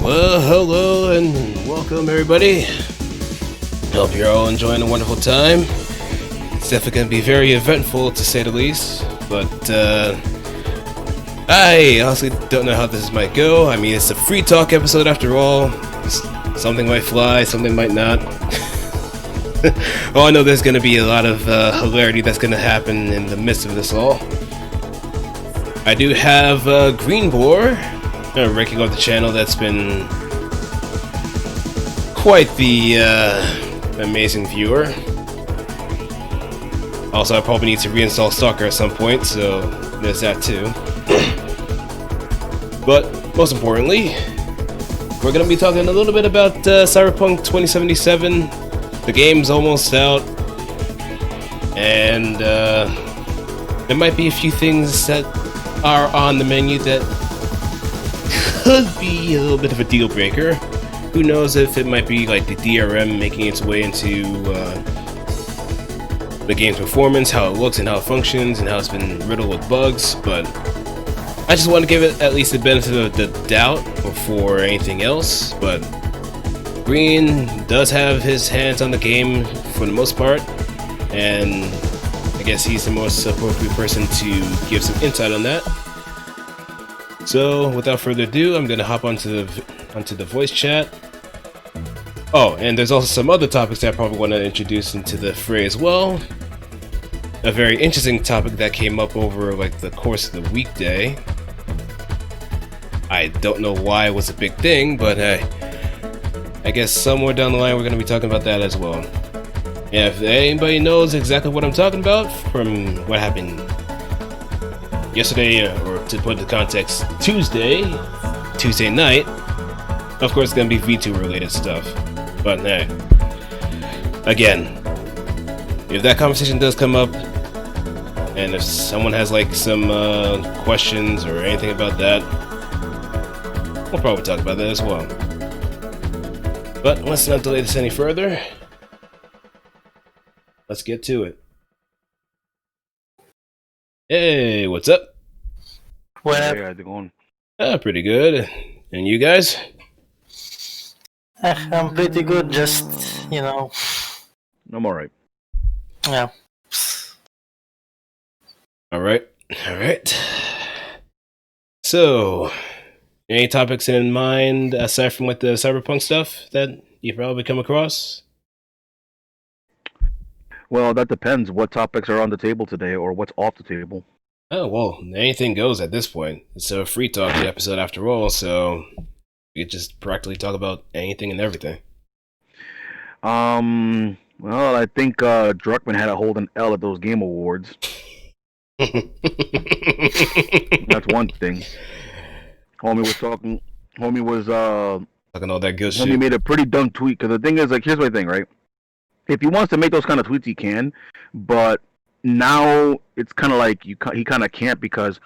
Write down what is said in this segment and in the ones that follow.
Well, hello and welcome everybody. Hope you're all enjoying a wonderful time. It's definitely going to be very eventful to say the least, but I honestly don't know how this might go. I mean, it's a free talk episode after all. Something might fly, something might not. Well, I know there's going to be a lot of hilarity that's going to happen in the midst of this all. I do have Greenbor, ranking up the channel that's been quite the amazing viewer. Also, I probably need to reinstall Stalker at some point, so there's that too. But most importantly, we're going to be talking a little bit about Cyberpunk 2077. The game's almost out, and there might be a few things that are on the menu that could be a little bit of a deal breaker. Who knows if it might be like the DRM making its way into the game's performance, how it looks and how it functions, and how it's been riddled with bugs, but I just want to give it at least the benefit of the doubt before anything else. But Green does have his hands on the game for the most part, and I guess he's the most appropriate person to give some insight on that. So, without further ado, I'm going to hop onto the voice chat. Oh, and there's also some other topics that I probably want to introduce into the fray as well. A very interesting topic that came up over like the course of the weekday. I don't know why it was a big thing, but I guess somewhere down the line we're going to be talking about that as well. And if anybody knows exactly what I'm talking about from what happened yesterday, or to put into context, Tuesday night, of course it's going to be Vtuber related stuff. But hey, again, if that conversation does come up, and if someone has like some questions or anything about that, we'll probably talk about that as well. But let's not delay this any further. Let's get to it. Hey, what's up? Hey, how's it going? Pretty good. And you guys? I'm pretty good, just, I'm alright. yeah. Alright. So, any topics in mind aside from like the Cyberpunk stuff that you probably come across? Well, that depends what topics are on the table today or what's off the table. Oh, well, anything goes at this point. It's a free talk episode after all, so we could just practically talk about anything and everything. Well, I think Druckmann had to hold an L at those Game Awards. That's one thing. Homie was Talking all that good shit. Homie made a pretty dumb tweet, because the thing is, like, here's my thing, right? If he wants to make those kind of tweets, he can, but now it's kind of like he kind of can't, because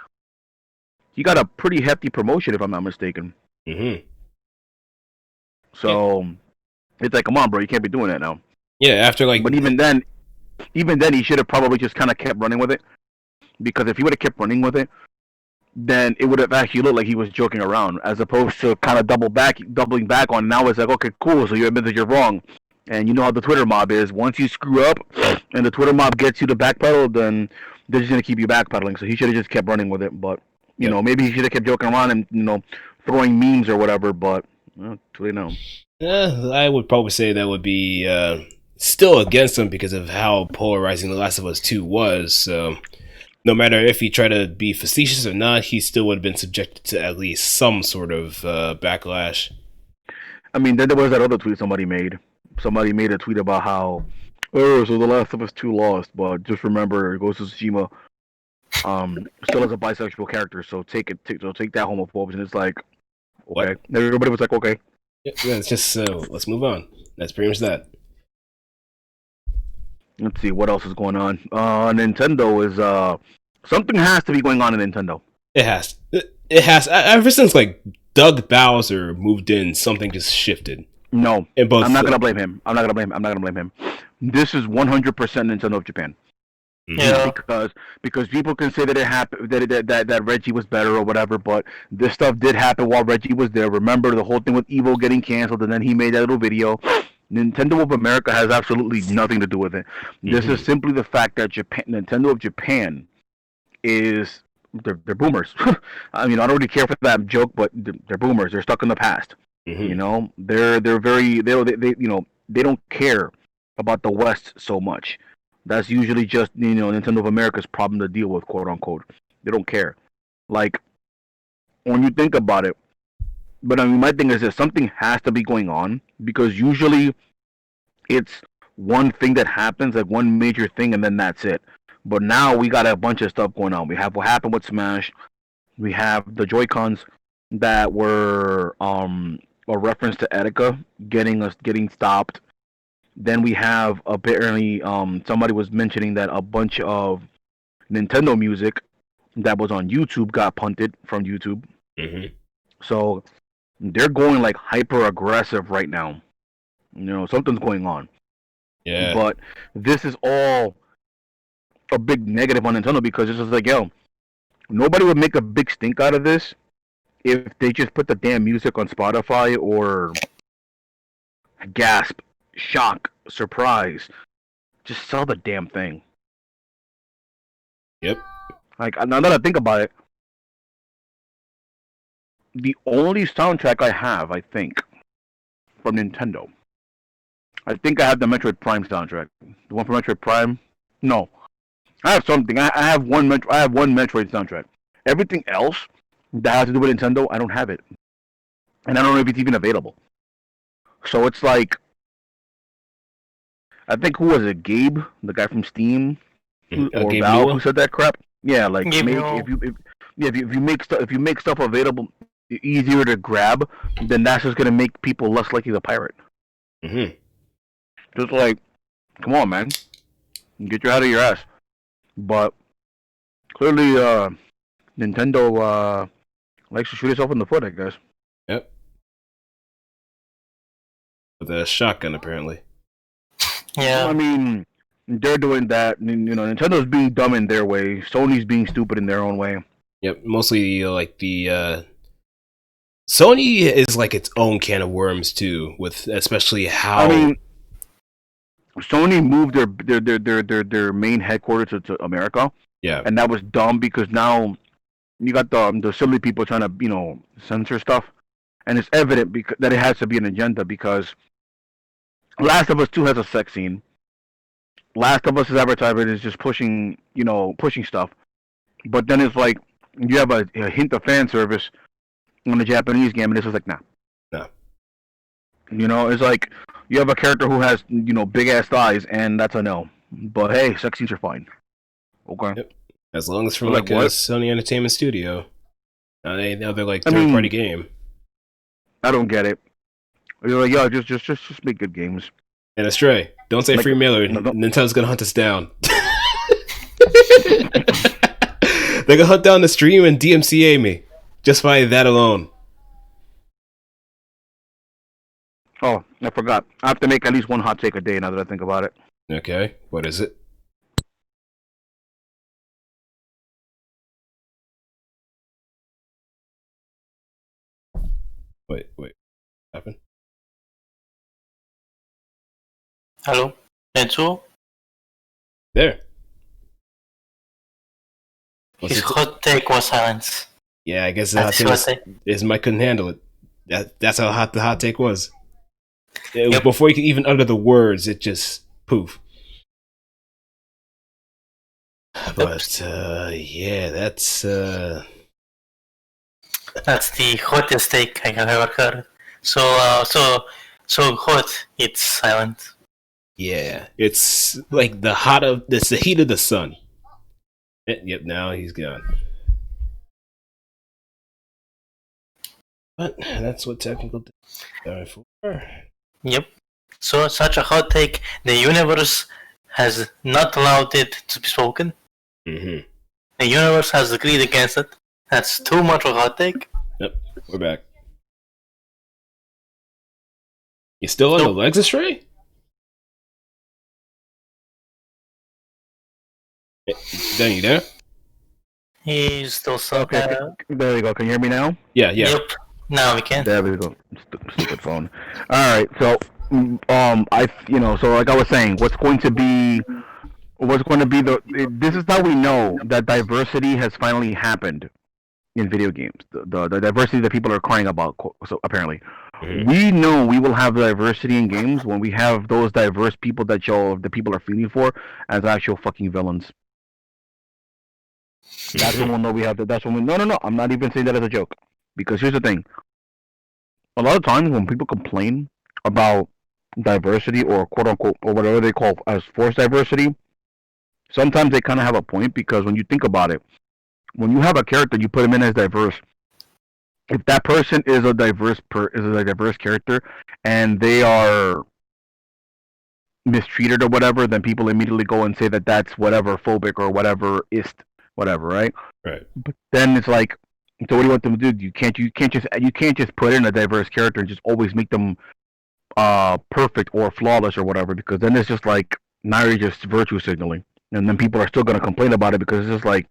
he got a pretty hefty promotion, if I'm not mistaken. Mm-hmm. So it's like, come on, bro, you can't be doing that now. Yeah, after like. But even then, he should have probably just kind of kept running with it, because if he would have kept running with it, then it would have actually looked like he was joking around, as opposed to kind of doubling back on. Now it's like, okay, cool, so you admit that you're wrong. And you know how the Twitter mob is. Once you screw up and the Twitter mob gets you to backpedal, then they're just going to keep you backpedaling. So he should have just kept running with it. But, you know, maybe he should have kept joking around and, throwing memes or whatever. But, too late now. I would probably say that would be still against him because of how polarizing The Last of Us 2 was. So no matter if he tried to be facetious or not, he still would have been subjected to at least some sort of backlash. I mean, then there was that other tweet somebody made. Somebody made a tweet about how, so The Last of Us 2 lost, but just remember, Ghost of Tsushima still has a bisexual character, so take that homophobe. And it's like, okay. What? Everybody was like, okay. Yeah, it's just, let's move on. That's pretty much that. Let's see, what else is going on? Nintendo is, something has to be going on in Nintendo. It has. It has. Ever since, like, Doug Bowser moved in, something just shifted. No, I'm not gonna blame him. This is 100% Nintendo of Japan. Yeah. Because people can say that it happened that Reggie was better or whatever, but this stuff did happen while Reggie was there. Remember the whole thing with Evo getting canceled, and then he made that little video. Nintendo of America has absolutely nothing to do with it. This is simply the fact that Nintendo of Japan is they're boomers. I mean, I don't really care for that joke, but they're boomers. They're stuck in the past. You know, they're very they you know they don't care about the West so much. That's usually just Nintendo of America's problem to deal with, quote unquote. They don't care. Like when you think about it, but I mean, my thing is that something has to be going on because usually it's one thing that happens, like one major thing, and then that's it. But now we got a bunch of stuff going on. We have what happened with Smash. We have the Joy Cons that were a reference to Etika getting stopped. Then we have apparently somebody was mentioning that a bunch of Nintendo music that was on YouTube got punted from YouTube. So they're going like hyper aggressive right now. Something's going on. Yeah. But this is all a big negative on Nintendo because it's just like, yo, nobody would make a big stink out of this if they just put the damn music on Spotify or gasp, shock, surprise. Just sell the damn thing. Yep. Like, now that I think about it, the only soundtrack I have, I think, from Nintendo, I think I have the Metroid Prime soundtrack. The one from Metroid Prime? No. I have something. I have one Metroid soundtrack. Everything else that has to do with Nintendo, I don't have it. And I don't know if it's even available. So it's like, I think who was it? Gabe, the guy from Steam, or Gabe Valve, Newell? who said that crap. Yeah, like Gabe make Newell. if you make stuff available easier to grab, then that's just gonna make people less likely to pirate. Just like, come on, man, get your head out of your ass. But clearly, Nintendo likes to shoot itself in the foot, I guess. Yep. With a shotgun, apparently. Yeah. I mean, they're doing that. Nintendo's being dumb in their way. Sony's being stupid in their own way. Yep. Mostly like the Sony is like its own can of worms too, with especially how. I mean, Sony moved their main headquarters to America. Yeah. And that was dumb because now you got the assembly people trying to censor stuff, and it's evident that it has to be an agenda because Last of Us 2 has a sex scene. Last of Us' advertisement is just pushing stuff, but then it's like you have a hint of fan service on the Japanese game, and this is like, nah. No. It's like you have a character who has big ass thighs, and that's a no. But hey, sex scenes are fine. Okay. Yep. As long as from Like a what? Sony Entertainment Studio. Now they're like third-party game. I don't get it. You're like, yo, just make good games. And Astray, don't say Like, free mailer. no, don't- Nintendo's gonna hunt us down. They're gonna hunt down the stream and DMCA me just by that alone. Oh, I forgot. I have to make at least one hot take a day now that I think about it. Okay, what is it? Wait, what happened? Hello? Enzo? There. What's His it? hot take was silence. Yeah, I guess That's the his hot hot take take. his mic couldn't handle it. That's how hot the hot take was. Yep. Before you could even utter the words, it just poof. But yeah, that's That's the hottest take I have ever heard. So hot, it's silent. yeah, it's like it's the heat of the sun. Yep, now he's gone. But that's what technical are for. Yep. So such a hot take, the universe has not allowed it to be spoken. Mm-hmm. The universe has agreed against it. That's too much of a hot take. Yep, we're back. You still on the legs, Astray? Then you there? He's still so. Okay, there we go. Can you hear me now? Yeah. Yep. Now we can. There we go. Stupid phone. All right. So, so like I was saying, what's going to be this is how we know that diversity has finally happened in video games. The diversity that people are crying about. So apparently, we know we will have diversity in games when we have those diverse people that the people are feeling for as actual fucking villains. That's when we'll know we have that. That's when we. No. I'm not even saying that as a joke. Because here's the thing. A lot of times when people complain about diversity or quote unquote or whatever they call as forced diversity, sometimes they kind of have a point because when you think about it, when you have a character, you put him in as diverse. If that person is a diverse character and they are mistreated or whatever, then people immediately go and say that that's whatever phobic or whatever whatever, right? Right. But then it's like, so what do you want them to do? You can't just put in a diverse character and just always make them perfect or flawless or whatever, because then it's just like now you're just virtue signaling, and then people are still gonna complain about it because it's just like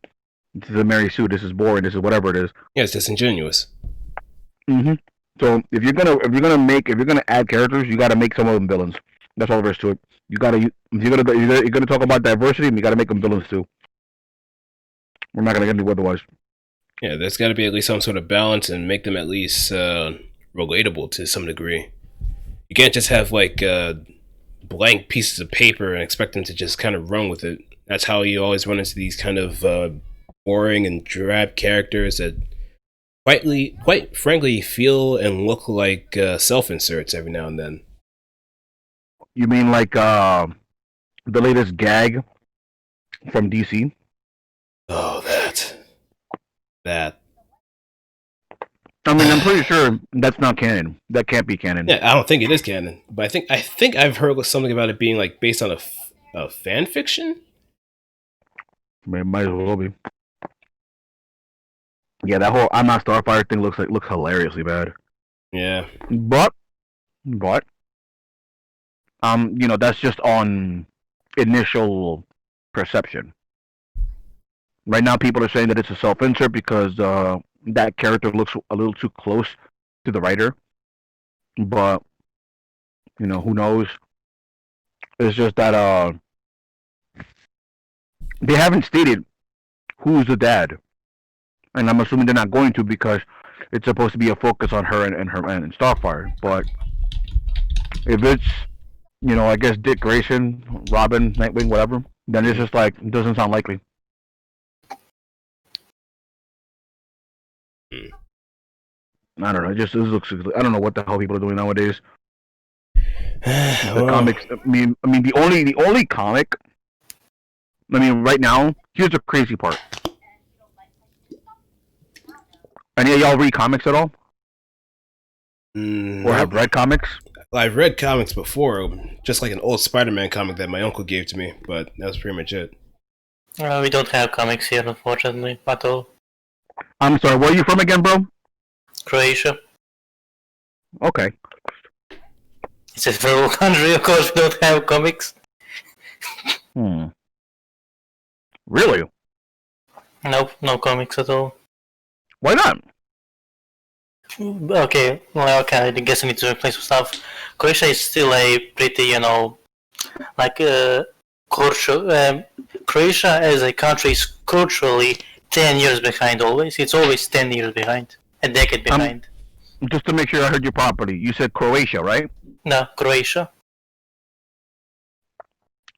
this is a Mary Sue, this is boring, this is whatever it is. Yeah, it's disingenuous. So if you're gonna add characters, you gotta make some of them villains. That's all there is to it. You're gonna talk about diversity, you gotta make them villains too. We're not gonna get into otherwise. Yeah, there's got to be at least some sort of balance and make them at least relatable to some degree. You can't just have like blank pieces of paper and expect them to just kind of run with it. That's how you always run into these kind of boring and drab characters that quite frankly feel and look like self-inserts every now and then. You mean like the latest gag from DC? Oh, that. I mean, I'm pretty sure that's not canon. That can't be canon. Yeah, I don't think it is canon, but I think I've heard something about it being like based on a fan fiction. It might as well be. Yeah, that whole "I'm not Starfire" thing looks hilariously bad. Yeah, but that's just on initial perception. Right now, people are saying that it's a self-insert because that character looks a little too close to the writer. But who knows? It's just that they haven't stated who's the dad, and I'm assuming they're not going to because it's supposed to be a focus on her and Starfire. But if it's I guess Dick Grayson, Robin, Nightwing, whatever, then it's just like it doesn't sound likely. I don't know. It looks. I don't know what the hell people are doing nowadays. The comics. I mean, the only comic. I mean, right now, here's the crazy part. Any of y'all read comics at all? Or have read comics? I've read comics before, just like an old Spider-Man comic that my uncle gave to me, but that was pretty much it. We don't have comics here, unfortunately, at all. I'm sorry, where are you from again, bro? Croatia. Okay. It's a third world country, of course we don't have comics. Really? Nope, no comics at all. Why not? Okay, I guess I need to replace some stuff. Croatia is still a pretty, Croatia as a country is culturally 10 years behind always. It's always 10 years behind. A decade behind. Just to make sure I heard you properly, you said Croatia, right? No, Croatia.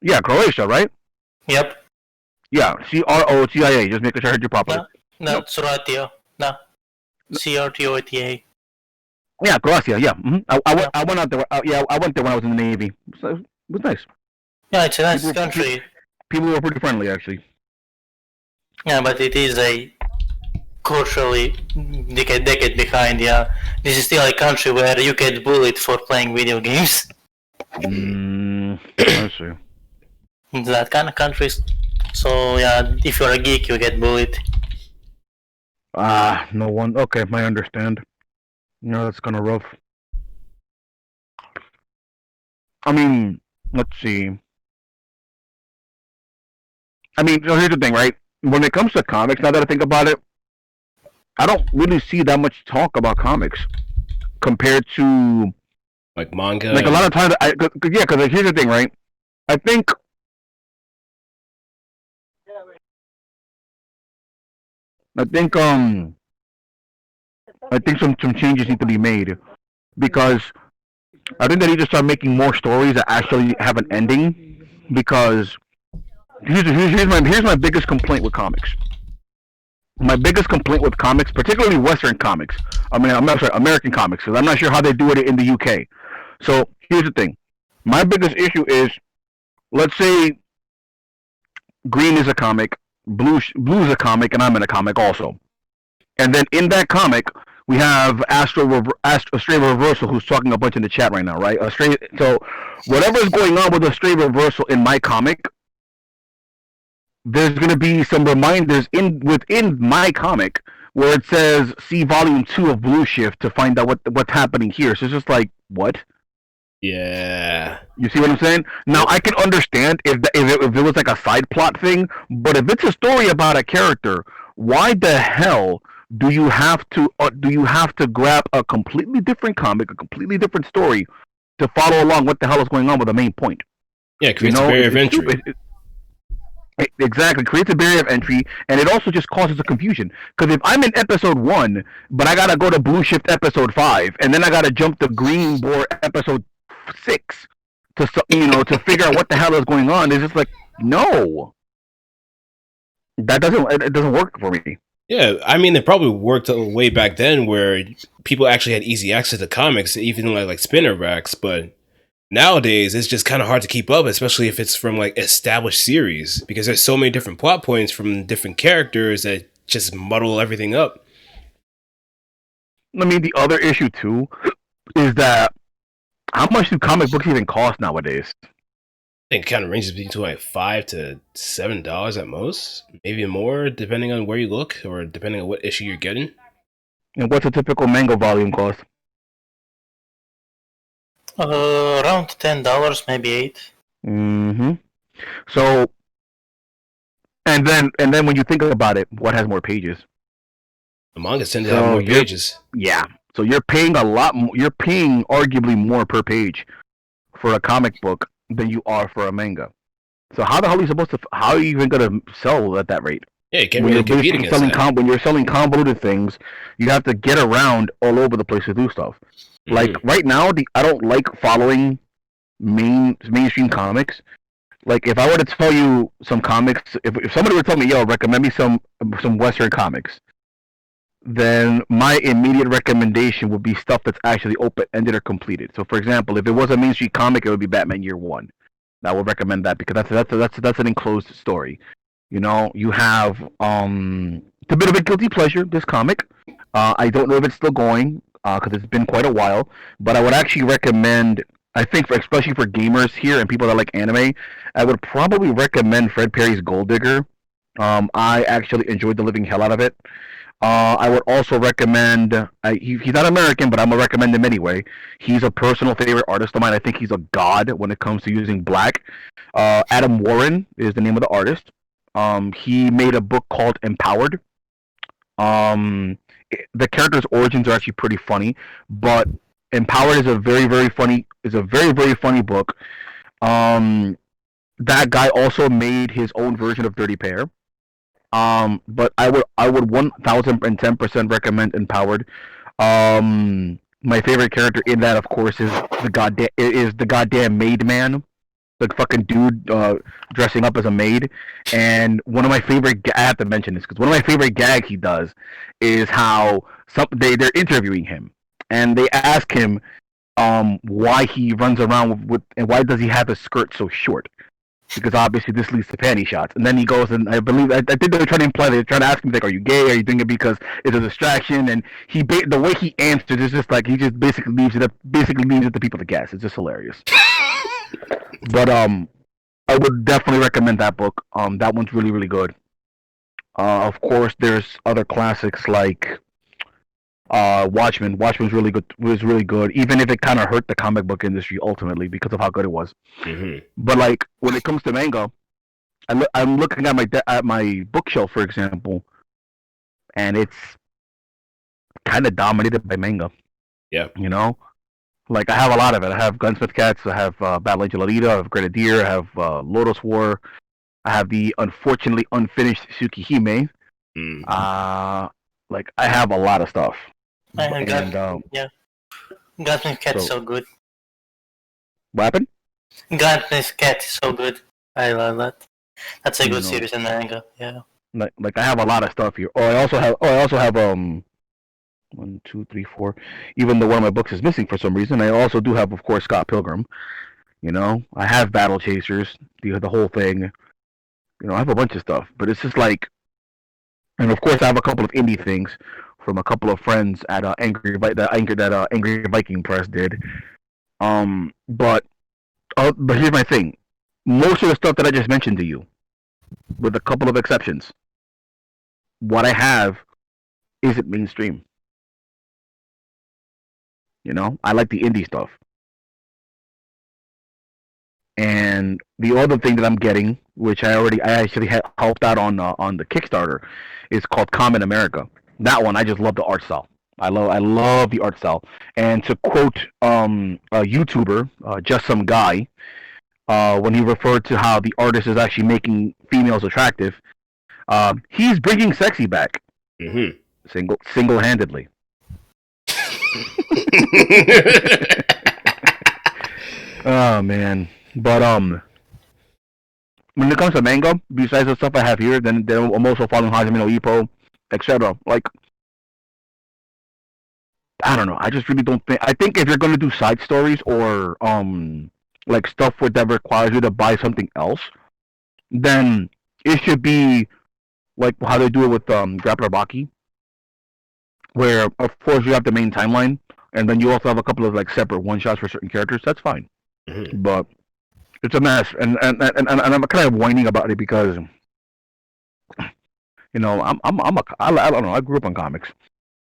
Yeah, Croatia, right? Yep. Yeah, Crotia. Just making sure I heard you properly. No, Croatia. No. Croatia. Yeah, Croatia. Yeah. I went out there. I went there when I was in the Navy. So it was nice. Yeah, it's a nice country. People were pretty friendly, actually. Yeah, but it is a culturally decade behind. Yeah, this is still a country where you get bullied for playing video games. I see. That kind of countries. So yeah, if you're a geek, you get bullied. No one. Okay, I understand. That's kind of rough. I mean, let's see. I mean, so here's the thing, right? When it comes to comics, now that I think about it, I don't really see that much talk about comics compared to Like manga. like a lot of times. Yeah, because like, here's the thing, right? I think I think I think some changes need to be made because I think they need to start making more stories that actually have an ending. Because here's my biggest complaint with comics. My biggest complaint with comics, particularly Western comics. I mean, I'm not sorry, American comics, because I'm not sure how they do it in the UK. So here's the thing. My biggest issue is, let's say Green is a comic, Blue's a comic, and I'm in a comic also. And then in that comic, we have Astray Reversal, who's talking a bunch in the chat right now, right? So whatever's going on with Astray Reversal in my comic, there's going to be some reminders within my comic where it says see volume 2 of Blue Shift to find out what's happening here. So it's just like, what? Yeah. You see what I'm saying? Now I can understand if it was like a side plot thing, but if it's a story about a character, why the hell do you have to grab a completely different comic, a completely different story to follow along what the hell is going on with the main point? Yeah, it creates a barrier of entry. Exactly, creates a barrier of entry, and it also just causes a confusion. Because if I'm in episode 1, but I gotta go to Blue Shift episode 5, and then I gotta jump to Greenbor episode 6 to figure out what the hell is going on, it's just like, no, it doesn't work for me. Yeah, I mean, it probably worked way back then where people actually had easy access to comics, even like spinner racks, but nowadays it's just kind of hard to keep up, especially if it's from like established series, because there's so many different plot points from different characters that just muddle everything up. I mean, the other issue too is that how much do comic books even cost nowadays? I think it kind of ranges between like $5 to $7 at most, maybe more, depending on where you look or depending on what issue you're getting. And what's a typical Manga volume cost? Around $10, maybe 8. Mm-hmm. So, and then when you think about it, what has more pages? The mangas tend to have more pages. Yeah. So you're paying a lot. You're paying arguably more per page for a comic book than you are for a manga. So how the hell are you supposed to? How are you even gonna sell at that rate? Yeah, you can't really compete against that. When you're selling convoluted things, you have to get around all over the place to do stuff. Like right now, I don't like following mainstream comics. Like if I were to tell you some comics, if somebody would tell me, "Yo, recommend me some Western comics," then my immediate recommendation would be stuff that's actually open-ended or completed. So, for example, if it was a mainstream comic, it would be Batman Year One. I would recommend that because that's an enclosed story. You know, you have it's a bit of a guilty pleasure. This comic, I don't know if it's still going because it's been quite a while. But I would actually recommend. I think, especially for gamers here and people that like anime, I would probably recommend Fred Perry's Gold Digger. I actually enjoyed the living hell out of it. I would also recommend. He's not American, but I'm gonna recommend him anyway. He's a personal favorite artist of mine. I think he's a god when it comes to using black. Adam Warren is the name of the artist. He made a book called Empowered. The character's origins are actually pretty funny, but Empowered is a very very funny book. That guy also made his own version of Dirty Pair. But I would 1000% recommend Empowered. My favorite character in that, of course, is the goddamn maid man, the fucking dude dressing up as a maid. And one of my favorite I have to mention this because one of my favorite gags he does is how they're interviewing him and they ask him why he runs around with and why does he have his skirt so short. Because obviously this leads to panty shots, and then he goes and I think they were trying to imply they're trying to ask him like, "Are you gay? Are you doing it because it's a distraction?" And the way he answers is just like he just basically leaves it to people to guess. It's just hilarious. But I would definitely recommend that book. That one's really really good. Of course, there's other classics like Watchmen. Watchmen's really good. Was really good, even if it kind of hurt the comic book industry ultimately because of how good it was. Mm-hmm. But like when it comes to manga, I'm looking at my bookshelf, for example, and it's kind of dominated by manga. Yeah. You know, like I have a lot of it. I have Gunsmith Cats. I have Battle Angel Alita. I have Grenadier. I have Lotus War. I have the unfortunately unfinished Tsukihime. Mm-hmm. Like I have a lot of stuff, And and yeah, Gunsmith Cat is so so good. what happened? Gunsmith Cat is so good. I love that. That's a You good know, series in manga. Yeah. like I have a lot of stuff here. I also have 1, 2, 3, 4. Even though one of my books is missing for some reason, I also do have, of course, Scott Pilgrim. You know, I have Battle Chasers, the whole thing. You know, I have a bunch of stuff, but it's just like, and of course, I have a couple of indie things from a couple of friends at Angry Viking Press did. But here's my thing: most of the stuff that I just mentioned to you, with a couple of exceptions, what I have isn't mainstream. You know, I like the indie stuff. And the other thing that I'm getting, which I actually helped out on the Kickstarter, is called Common America. That one I just love the art style. I love the art style. And to quote a YouTuber, just some guy, when he referred to how the artist is actually making females attractive, he's bringing sexy back Mm-hmm. single handedly. Oh man, but when it comes to manga, besides the stuff I have here, then I'm also following Hajime no Ippo, etc. Like I don't know, I just really don't think. I think if you're gonna do side stories or like stuff that requires you to buy something else, then it should be like how they do it with Grappler Baki, where of course you have the main timeline, and then you also have a couple of like separate one shots for certain characters. That's fine, Mm-hmm. but it's a mess, and I'm kind of whining about it because you know I don't know, I grew up on comics,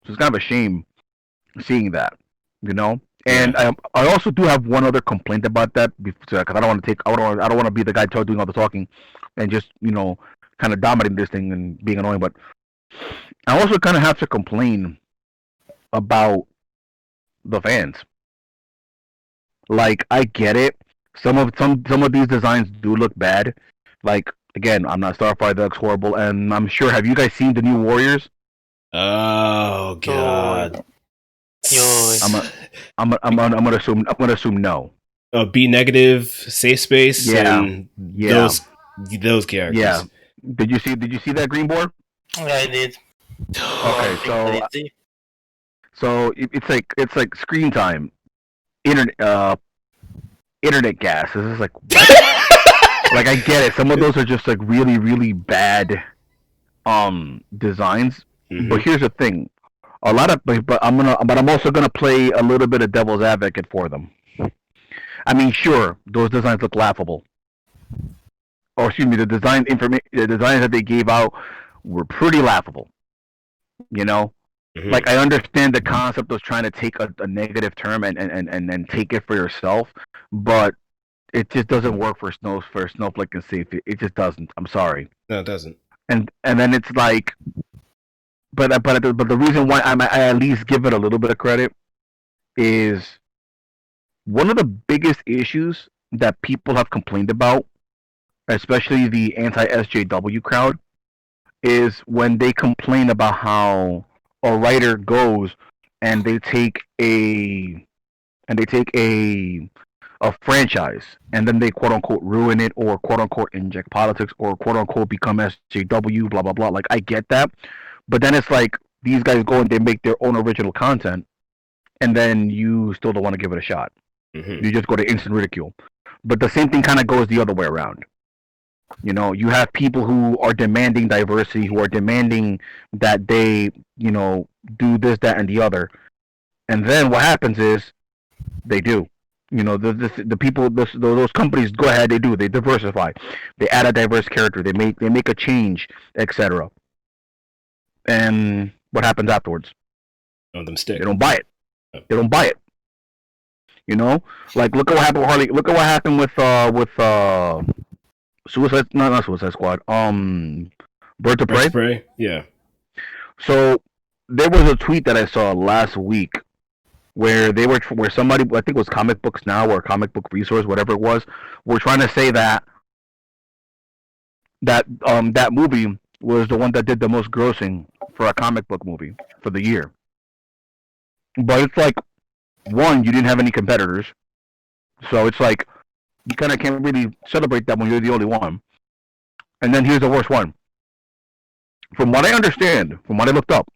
so it's kind of a shame seeing that, you know. And Yeah. I also do have one other complaint about that because I don't want to take I don't want to be the guy doing all the talking and just kind of dominating this thing and being annoying. But I also kind of have to complain about the fans. Like I get it. Some of these designs do look bad. Like again, I'm not Starfire. That looks horrible. And I'm sure. Have you guys seen the new Warriors? Oh Oh, god. yo. I'm a, I'm gonna assume no. B negative, safe space, Yeah, and yeah, those characters. yeah. Did you see that Greenbor? I did. Okay, so it's like screen time, internet internet gas. This is like what? Like I get it. Some of those are just like really really bad designs. Mm-hmm. But here's the thing: a lot of but I'm also gonna play a little bit of devil's advocate for them. I mean, sure, those designs look laughable. Or excuse me, the designs that they gave out were pretty laughable. You know, Mm-hmm. like I understand the concept of trying to take a negative term and take it for yourself, but it just doesn't work for Snowflake and Safety. It just doesn't. I'm sorry. No, it doesn't. And then it's like, but the reason why I at least give it a little bit of credit is one of the biggest issues that people have complained about, especially the anti SJW crowd, is when they complain about how a writer goes and they take a franchise and then they quote unquote ruin it or quote unquote inject politics or quote unquote become SJW blah blah blah. Like I get that, but then it's like these guys go and they make their own original content, and then you still don't want to give it a shot. Mm-hmm. You just go to instant ridicule. But the same thing kind of goes the other way around. You know, you have people who are demanding diversity, who are demanding that they, do this, that, and the other. And then what happens is they do. The people, those companies go ahead, they diversify, they add a diverse character, they make a change, etc. And what happens afterwards? None of them stick. They don't buy it. They don't buy it. You know, like look at what happened with Harley. Look at what happened with Suicide, no, not Suicide Squad. Birds of Birds Prey. of Prey. Yeah. So there was a tweet that I saw last week where where somebody, I think it was Comic Books Now or Comic Book Resource, whatever it was, were trying to say that that movie was the one that did the most grossing for a comic book movie for the year. But it's like, one, you didn't have any competitors, so it's like you kind of can't really celebrate that when you're the only one. And then here's the worst one. From what I understand, from what I looked up,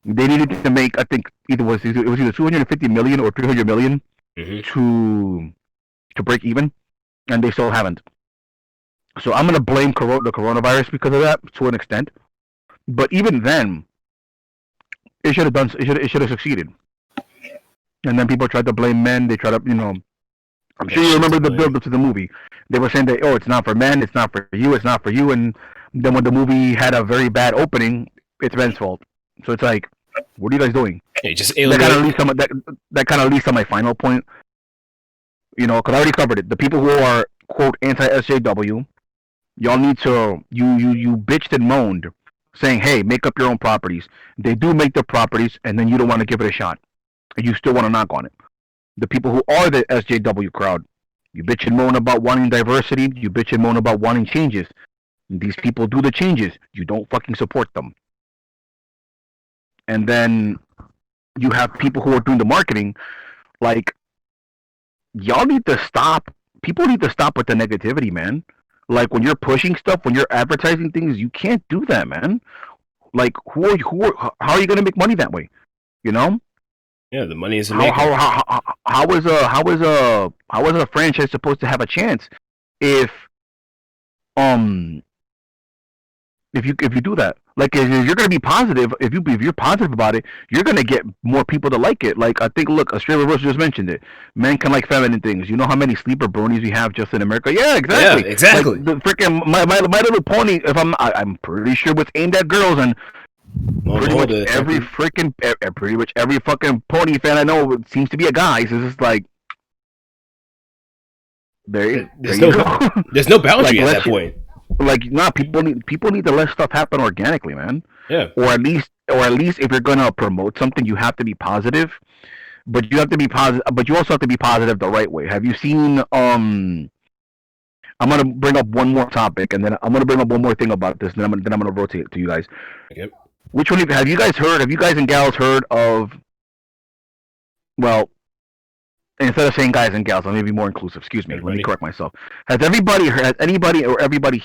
they needed to make, I think it was either 250 million or 300 million Hmm. to break even, and they still haven't. So I'm gonna blame the coronavirus because of that to an extent. But even then, it should have done. It should have succeeded. And then people tried to blame men. They tried to, I'm sure Yeah, you shit remember to the blame. build up to the movie. They were saying that, oh, it's not for men, it's not for you, it's not for you. And then when the movie had a very bad opening, it's men's fault. So it's like, what are you guys doing? Hey, just That kind of alienate. leads some that kind of leads to my final point. Because I already covered it. The people who are quote anti SJW, y'all need to you bitched and moaned, saying, hey, make up your own properties. They do make their properties, and then you don't want to give it a shot, and you still want to knock on it. The people who are the SJW crowd, you bitch and moan about wanting diversity. You bitch and moan about wanting changes. These people do the changes. You don't fucking support them. And then you have people who are doing the marketing. Like, y'all need to stop. People need to stop with the negativity, man. Like, when you're pushing stuff, when you're advertising things, you can't do that, man. Like, how are you going to make money that way? You know? Yeah, the money is the How maker. how how how is a franchise supposed to have a chance if um if you do that? Like, if you're gonna be positive, if you're positive about it, you're gonna get more people to like it. Like, I think, look, Australia Rose just mentioned it. Men can like feminine things. You know how many sleeper bronies we have just in America? Yeah, Yeah, exactly. Like exactly. the freaking My Little Pony. I'm pretty sure was aimed at girls, and Lo and pretty behold, much it every affected. freaking pretty much every fucking pony fan I know seems to be a guy. So it's just like, there There's you no, go. there's no Like, boundary at let's that point. people need to let stuff happen organically, man. Yeah. Or at least if you're gonna promote something, you have to be positive. But you have to be positive. But you also have to be positive the right way. Have you seen? I'm gonna bring up one more topic, and then I'm gonna bring up one more thing about this, and then I'm gonna rotate it to you guys. Okay. Which one have you guys heard? Have you guys and gals heard of? Well, instead of saying guys and gals, let me be more inclusive. Excuse me. Let me Everybody. correct myself. Has anybody or everybody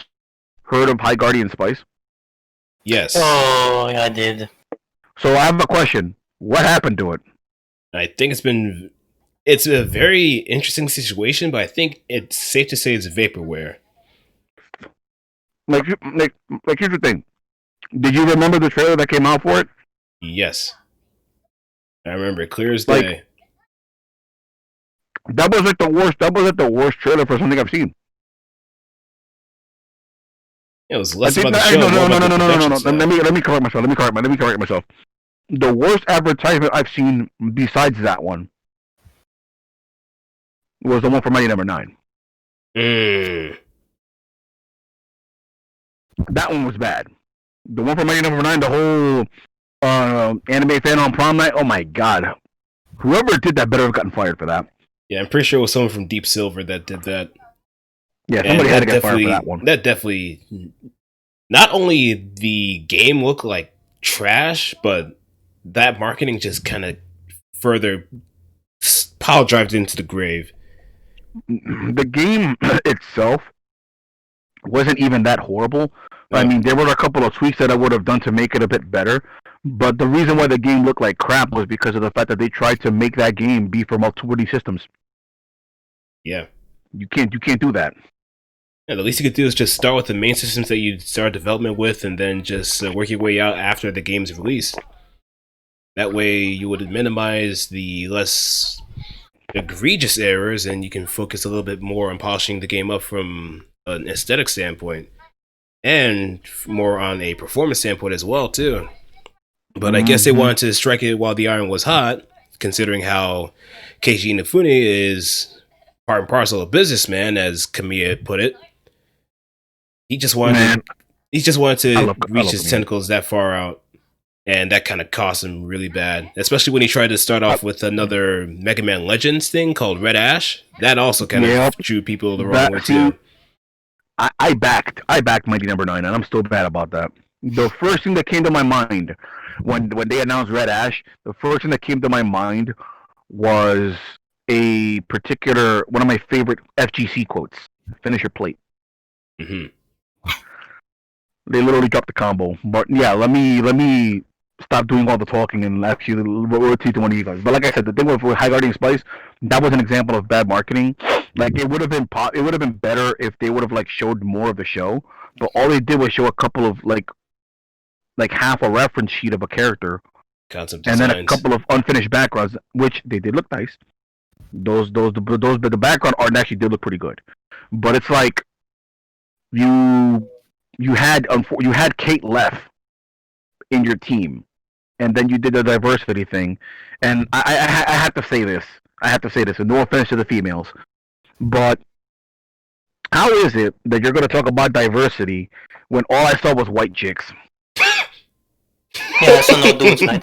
heard of High Guardian Spice? Yes. Oh, yeah, I did. So I have a question. What happened to it? I think it's a very interesting situation, but I think it's safe to say it's vaporware. Like, here's the thing. Did you remember the trailer that came out for it? Yes. I remember it clear as Like, day. that was like the worst. That was like the worst trailer for something I've seen. It was I less think about the that, show no, and more no, no, about no, the no, no, no, production no. style. Let me correct myself. Let me correct myself. The worst advertisement I've seen besides that one was the one for Mighty Number Nine. Mm. That one was bad. The one for Mighty Number Nine, the whole anime fan on prom night. Oh my god! Whoever did that better have gotten fired for that. Yeah, I'm pretty sure it was someone from Deep Silver that did that. Yeah, And somebody had to get fired for that one. that definitely, not only the game looked like trash, but that marketing just kind of further pile drived into the grave. The game itself wasn't even that horrible. I No. mean, there were a couple of tweaks that I would have done to make it a bit better. But the reason why the game looked like crap was because of the fact that they tried to make that game be for multiple systems. Yeah. You can't do that. Yeah, the least you could do is just start with the main systems that you start development with, and then just work your way out after the game's released. That way, you would minimize the less egregious errors, and you can focus a little bit more on polishing the game up from an aesthetic standpoint, and more on a performance standpoint as well, too. But I guess they Mm-hmm. wanted to strike it while the iron was hot, considering how Keiji Inafune is part and parcel of businessman, as Kamiya put it. He just wanted Man, he just wanted I to love reach his Greenbor. tentacles that far out, and that kind of cost him really bad. Especially when he tried to start off with another Mega Man Legends thing called Red Ash. That also kind Yep. of drew people the wrong That way see, too. I backed Mighty Number Nine, and I'm still bad about that. The first thing that came to my mind when they announced Red Ash, the first thing that came to my mind was a particular one of my favorite FGC quotes. Finish your plate. Hmm. They literally dropped the combo. But yeah, let me stop doing all the talking and actually rotate to one of you guys. But like I said, the thing with High Guardian Spice, that was an example of bad marketing. Like it would have been better if they would have like showed more of the show. But all they did was show a couple of like half a reference sheet of a character, Concept and then a designs. couple of unfinished backgrounds, which they did look nice. The background art actually did look pretty good. But it's like you you had Kate left in your team, and then you did the diversity thing, and I have to say this. I have to say this, and no offense to the females, but how is it that you're going to talk about diversity when all I saw was white chicks? Yeah, so no dudes night.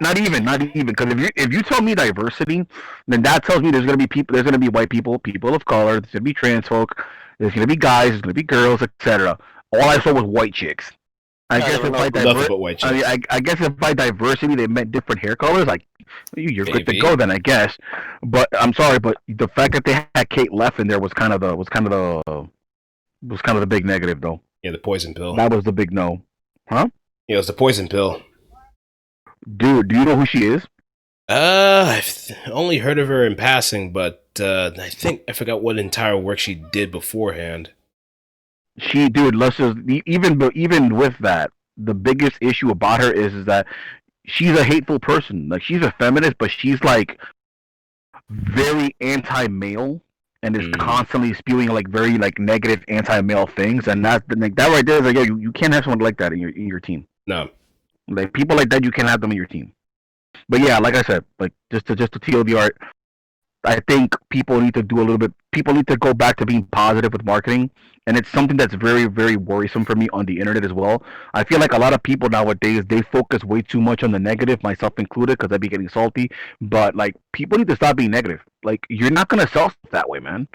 Not even, because if you tell me diversity, then that tells me there's gonna be people, there's gonna be white people, people of color, there's gonna be trans folk, there's gonna be guys, there's gonna be girls, etc. All I saw was white chicks. I Yeah, guess there were if no by dudes. Nothing but white I, mean, chicks. I guess if by diversity they meant different hair colors, like you're good to Maybe. go then, I guess. But I'm sorry, but the fact that they had Kate left in there was kind of the big negative though. Yeah, the poison pill. That was the big no, huh? Yeah, it was the poison pill. Dude, do you know who she is? I've only heard of her in passing, but I think I forgot what entire work she did beforehand. Dude, let's just even with that, the biggest issue about her is that she's a hateful person. Like she's a feminist, but she's like very anti-male and is constantly spewing like very like negative anti-male things. And that right there is like, yeah, you can't have someone like that in your team. No. Like people like that, you can't have them in your team. But yeah, like I said, like just to TLDR, I think people need to do a little bit. People need to go back to being positive with marketing, and it's something that's very, very worrisome for me on the internet as well. I feel like a lot of people nowadays they focus way too much on the negative, myself included, because I'd be getting salty. But like, people need to stop being negative. Like, you're not gonna sell stuff that way, man.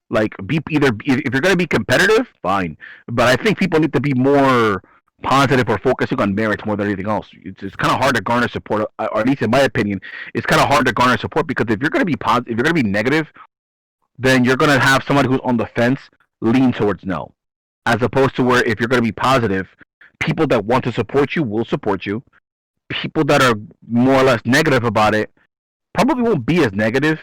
Like, be either if you're gonna be competitive, fine. But I think people need to be more positive or focusing on merits more than anything else. It's kind of hard to garner support, or at least in my opinion, it's kind of hard to garner support because if you're gonna be positive, if you're gonna be negative, then you're gonna have somebody who's on the fence lean towards no, as opposed to where if you're gonna be positive, people that want to support you will support you. People that are more or less negative about it probably won't be as negative,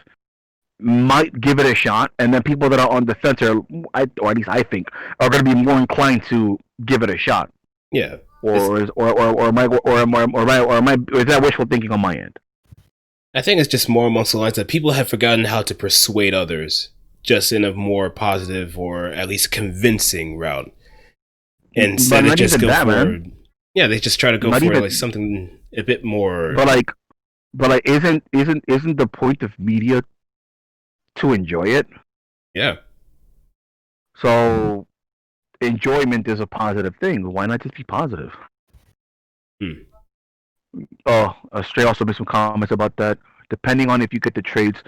might give it a shot, and then people that are on the fence are, or at least I think, are going to be more inclined to give it a shot. Yeah. Is that wishful thinking on my end? I think it's just more amongst the lines that people have forgotten how to persuade others, just in a more positive or at least convincing route. And instead of just go for, man. Yeah, they just try to go for like something a bit more. But isn't the point of media to enjoy it? Yeah. So enjoyment is a positive thing. Why not just be positive? Oh, Stray also made some comments about that. Depending on if you get the trades,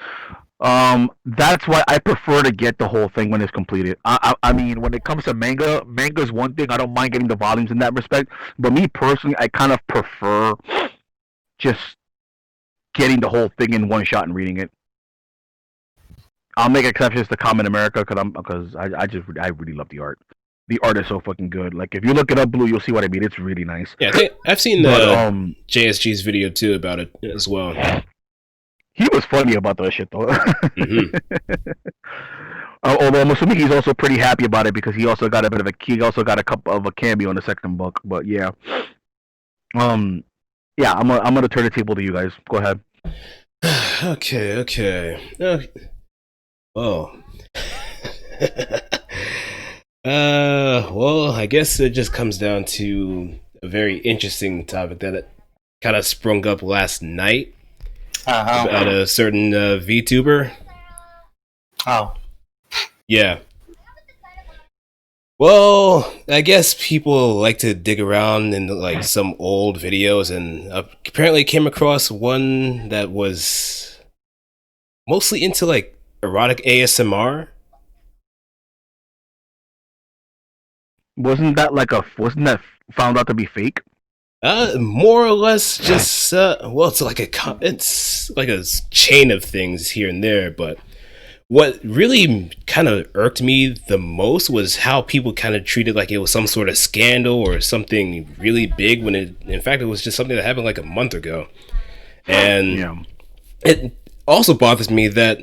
that's why I prefer to get the whole thing when it's completed. I mean, when it comes to manga's one thing. I don't mind getting the volumes in that respect. But me personally, I kind of prefer just getting the whole thing in one shot and reading it. I'll make exceptions to Common America because I really love the art. The art is so fucking good. Like if you look it up, Blue, you'll see what I mean. It's really nice. Yeah, I've seen JSG's video too about it as well. He was funny about that shit though. Mm-hmm. Although I'm assuming he's also pretty happy about it because he also got a couple of a cameo in the second book. But yeah, yeah, I'm gonna turn the table to you guys. Go ahead. Okay. Oh. Well, I guess it just comes down to a very interesting topic that kind of sprung up last night about a certain VTuber. Oh. Yeah. Well, I guess people like to dig around in like some old videos, and apparently came across one that was mostly into like erotic ASMR. Wasn't that found out to be fake? More or less, just well, it's like a chain of things here and there. But what really kind of irked me the most was how people kind of treated like it was some sort of scandal or something really big when in fact, it was just something that happened like a month ago. And Yeah. it also bothers me that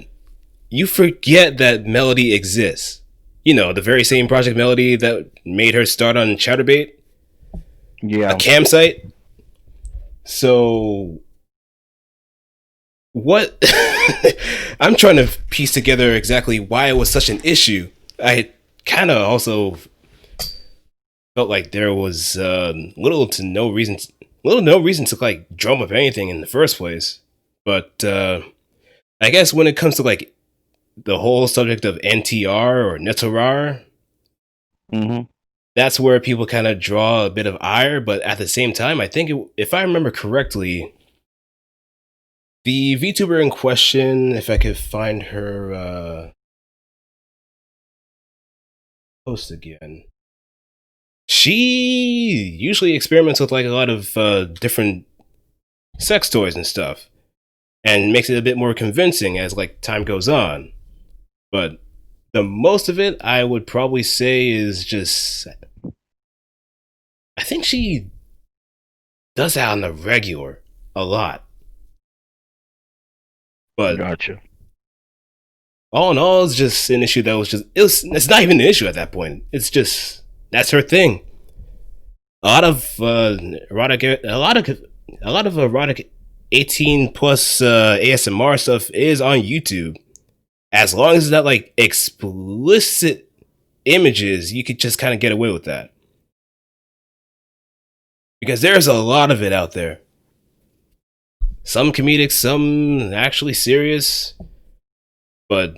you forget that Melody exists. You know, the very same Project Melody that made her start on Chatterbait, Yeah. a campsite. So what I'm trying to piece together exactly why it was such an issue. I kind of also felt like there was little to no reason to like drum up anything in the first place. But I guess when it comes to like the whole subject of NTR or Netorar, Mm-hmm. that's where people kind of draw a bit of ire. But at the same time, I think if I remember correctly, the VTuber in question, if I could find her post again, she usually experiments with like a lot of different sex toys and stuff, and makes it a bit more convincing as like time goes on. But the most of it, I would probably say, is just I think she does that on the regular a lot. But Gotcha. all in all, it's just an issue that was just it's not even an issue at that point. It's just that's her thing. A lot of erotic 18 plus ASMR stuff is on YouTube. As long as it's not like explicit images, you could just kind of get away with that. Because there's a lot of it out there. Some comedic, some actually serious. But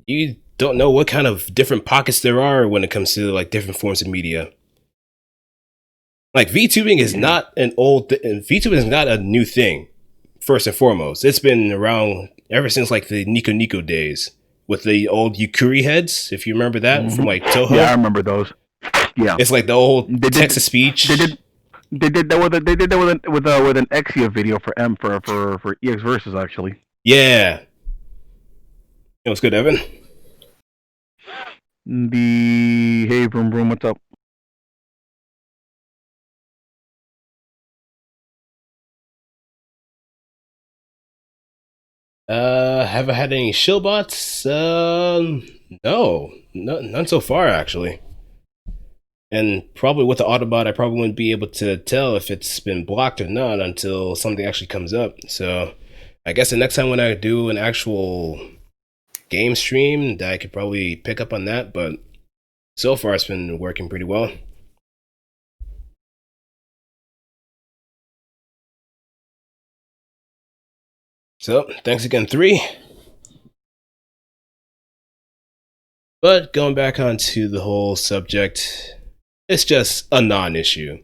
you don't know what kind of different pockets there are when it comes to like different forms of media. Like VTubing is not VTubing is not a new thing. First and foremost, it's been around ever since like the Nico Nico days with the old Yukuri heads. If you remember that from like Toho, Yeah, I remember those. Yeah, it's like the old text to speech. They did that with an Exia video for EX Versus actually. Yeah, it was good, Evan. Hey Vroom Vroom, what's up? Have I had any shillbots? No, none so far actually. And probably with the Autobot, I probably wouldn't be able to tell if it's been blocked or not until something actually comes up. So I guess the next time when I do an actual game stream, that I could probably pick up on that. But so far, it's been working pretty well. So thanks again, 3. But going back onto the whole subject, it's just a non-issue.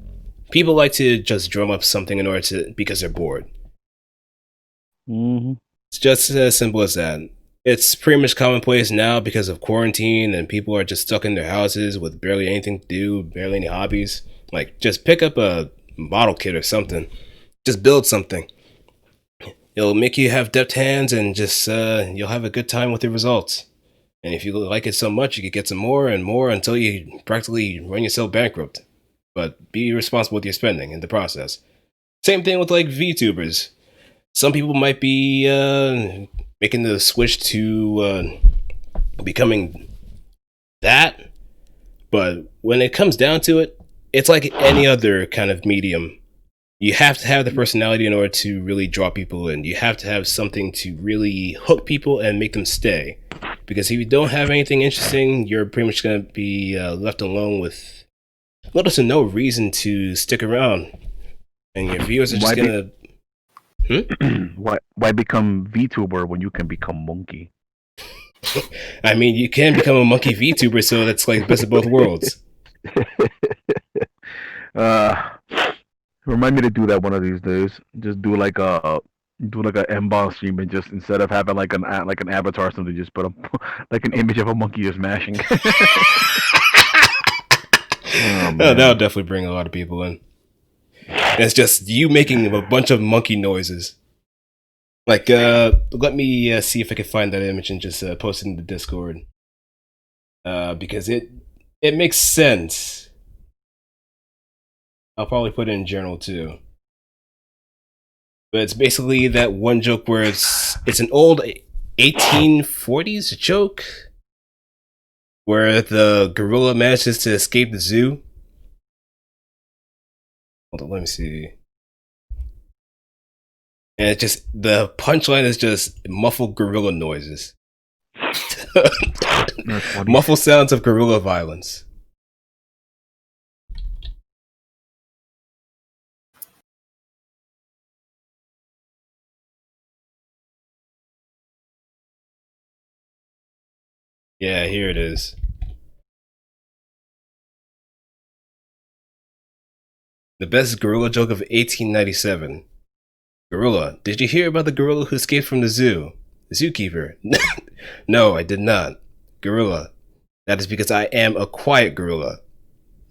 People like to just drum up something in order to because they're bored. Mm-hmm. It's just as simple as that. It's pretty much commonplace now because of quarantine and people are just stuck in their houses with barely anything to do, barely any hobbies. Like, just pick up a model kit or something. Just build something. It'll make you have deft hands and just, you'll have a good time with the results. And if you like it so much, you could get some more and more until you practically run yourself bankrupt. But be responsible with your spending in the process. Same thing with like VTubers. Some people might be making the switch to becoming that, but when it comes down to it, it's like any other kind of medium. You have to have the personality in order to really draw people in. You have to have something to really hook people and make them stay. Because if you don't have anything interesting, you're pretty much going to be left alone with little to no reason to stick around. And your viewers are just going to... Why become VTuber when you can become monkey? I mean, you can become a monkey VTuber, so that's like best of both worlds. uh, remind me to do that one of these days. Just do like a M-bomb stream and just instead of having like an avatar or something, just put a like an image of a monkey just mashing. Oh That'll man. definitely bring a lot of people in. And it's just you making a bunch of monkey noises. Like, let me see if I can find that image and just post it in the Discord. Because it makes sense. I'll probably put it in journal too. But it's basically that one joke where it's an old 1840s joke where the gorilla manages to escape the zoo. Hold on, let me see. And it's just the punchline is just muffled gorilla noises. That's funny. Muffled sounds of gorilla violence. Yeah, here it is. The best gorilla joke of 1897. Gorilla, did you hear about the gorilla who escaped from the zoo? The zookeeper. No, I did not. Gorilla, that is because I am a quiet gorilla.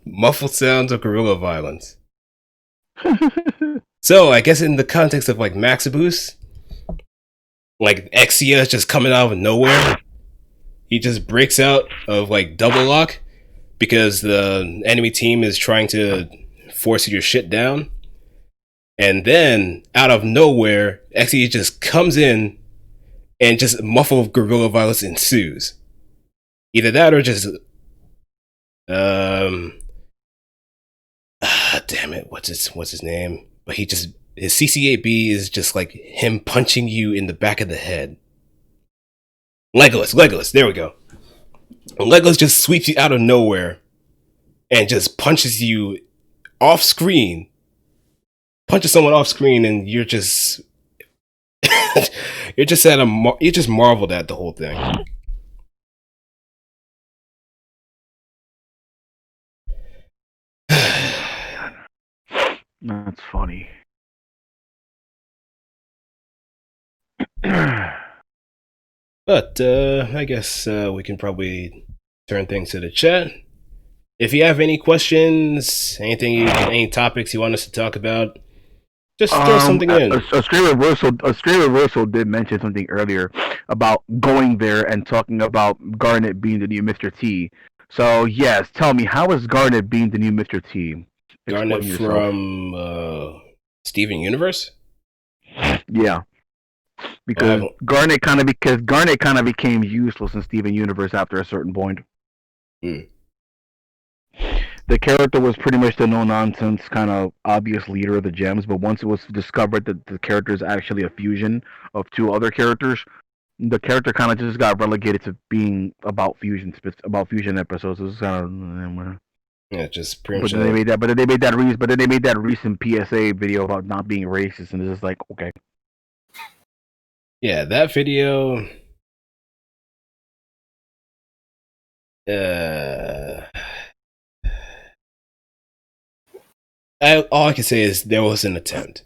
Muffled sounds of gorilla violence. So, I guess in the context of like Maxiboost, like Exia is just coming out of nowhere. He just breaks out of like double lock because the enemy team is trying to force your shit down. And then, out of nowhere, Exia just comes in and just muffled gorilla violence ensues. Either that or just damn it, what's his name? But his CC8B is just like him punching you in the back of the head. Legolas, there we go. And Legolas just sweeps you out of nowhere and just punches you off screen. Punches someone off screen and you're just you just marveled at the whole thing. That's funny. But I guess we can probably turn things to the chat. If you have any questions, any topics you want us to talk about, just throw something in. A Screen Reversal did mention something earlier about going there and talking about Garnet being the new Mr. T. So yes, tell me, how is Garnet being the new Mr. T? Garnet from Steven Universe? Yeah. Because Garnet kind of became useless in Steven Universe after a certain point. The character was pretty much the no-nonsense kind of obvious leader of the gems, but once it was discovered that the character is actually a fusion of two other characters, the character kind of just got relegated to being about fusion episodes. It was kind of yeah, just pretty much. But then they made that recent PSA video about not being racist, and it's just like, okay. Yeah, that video. All I can say is there was an attempt.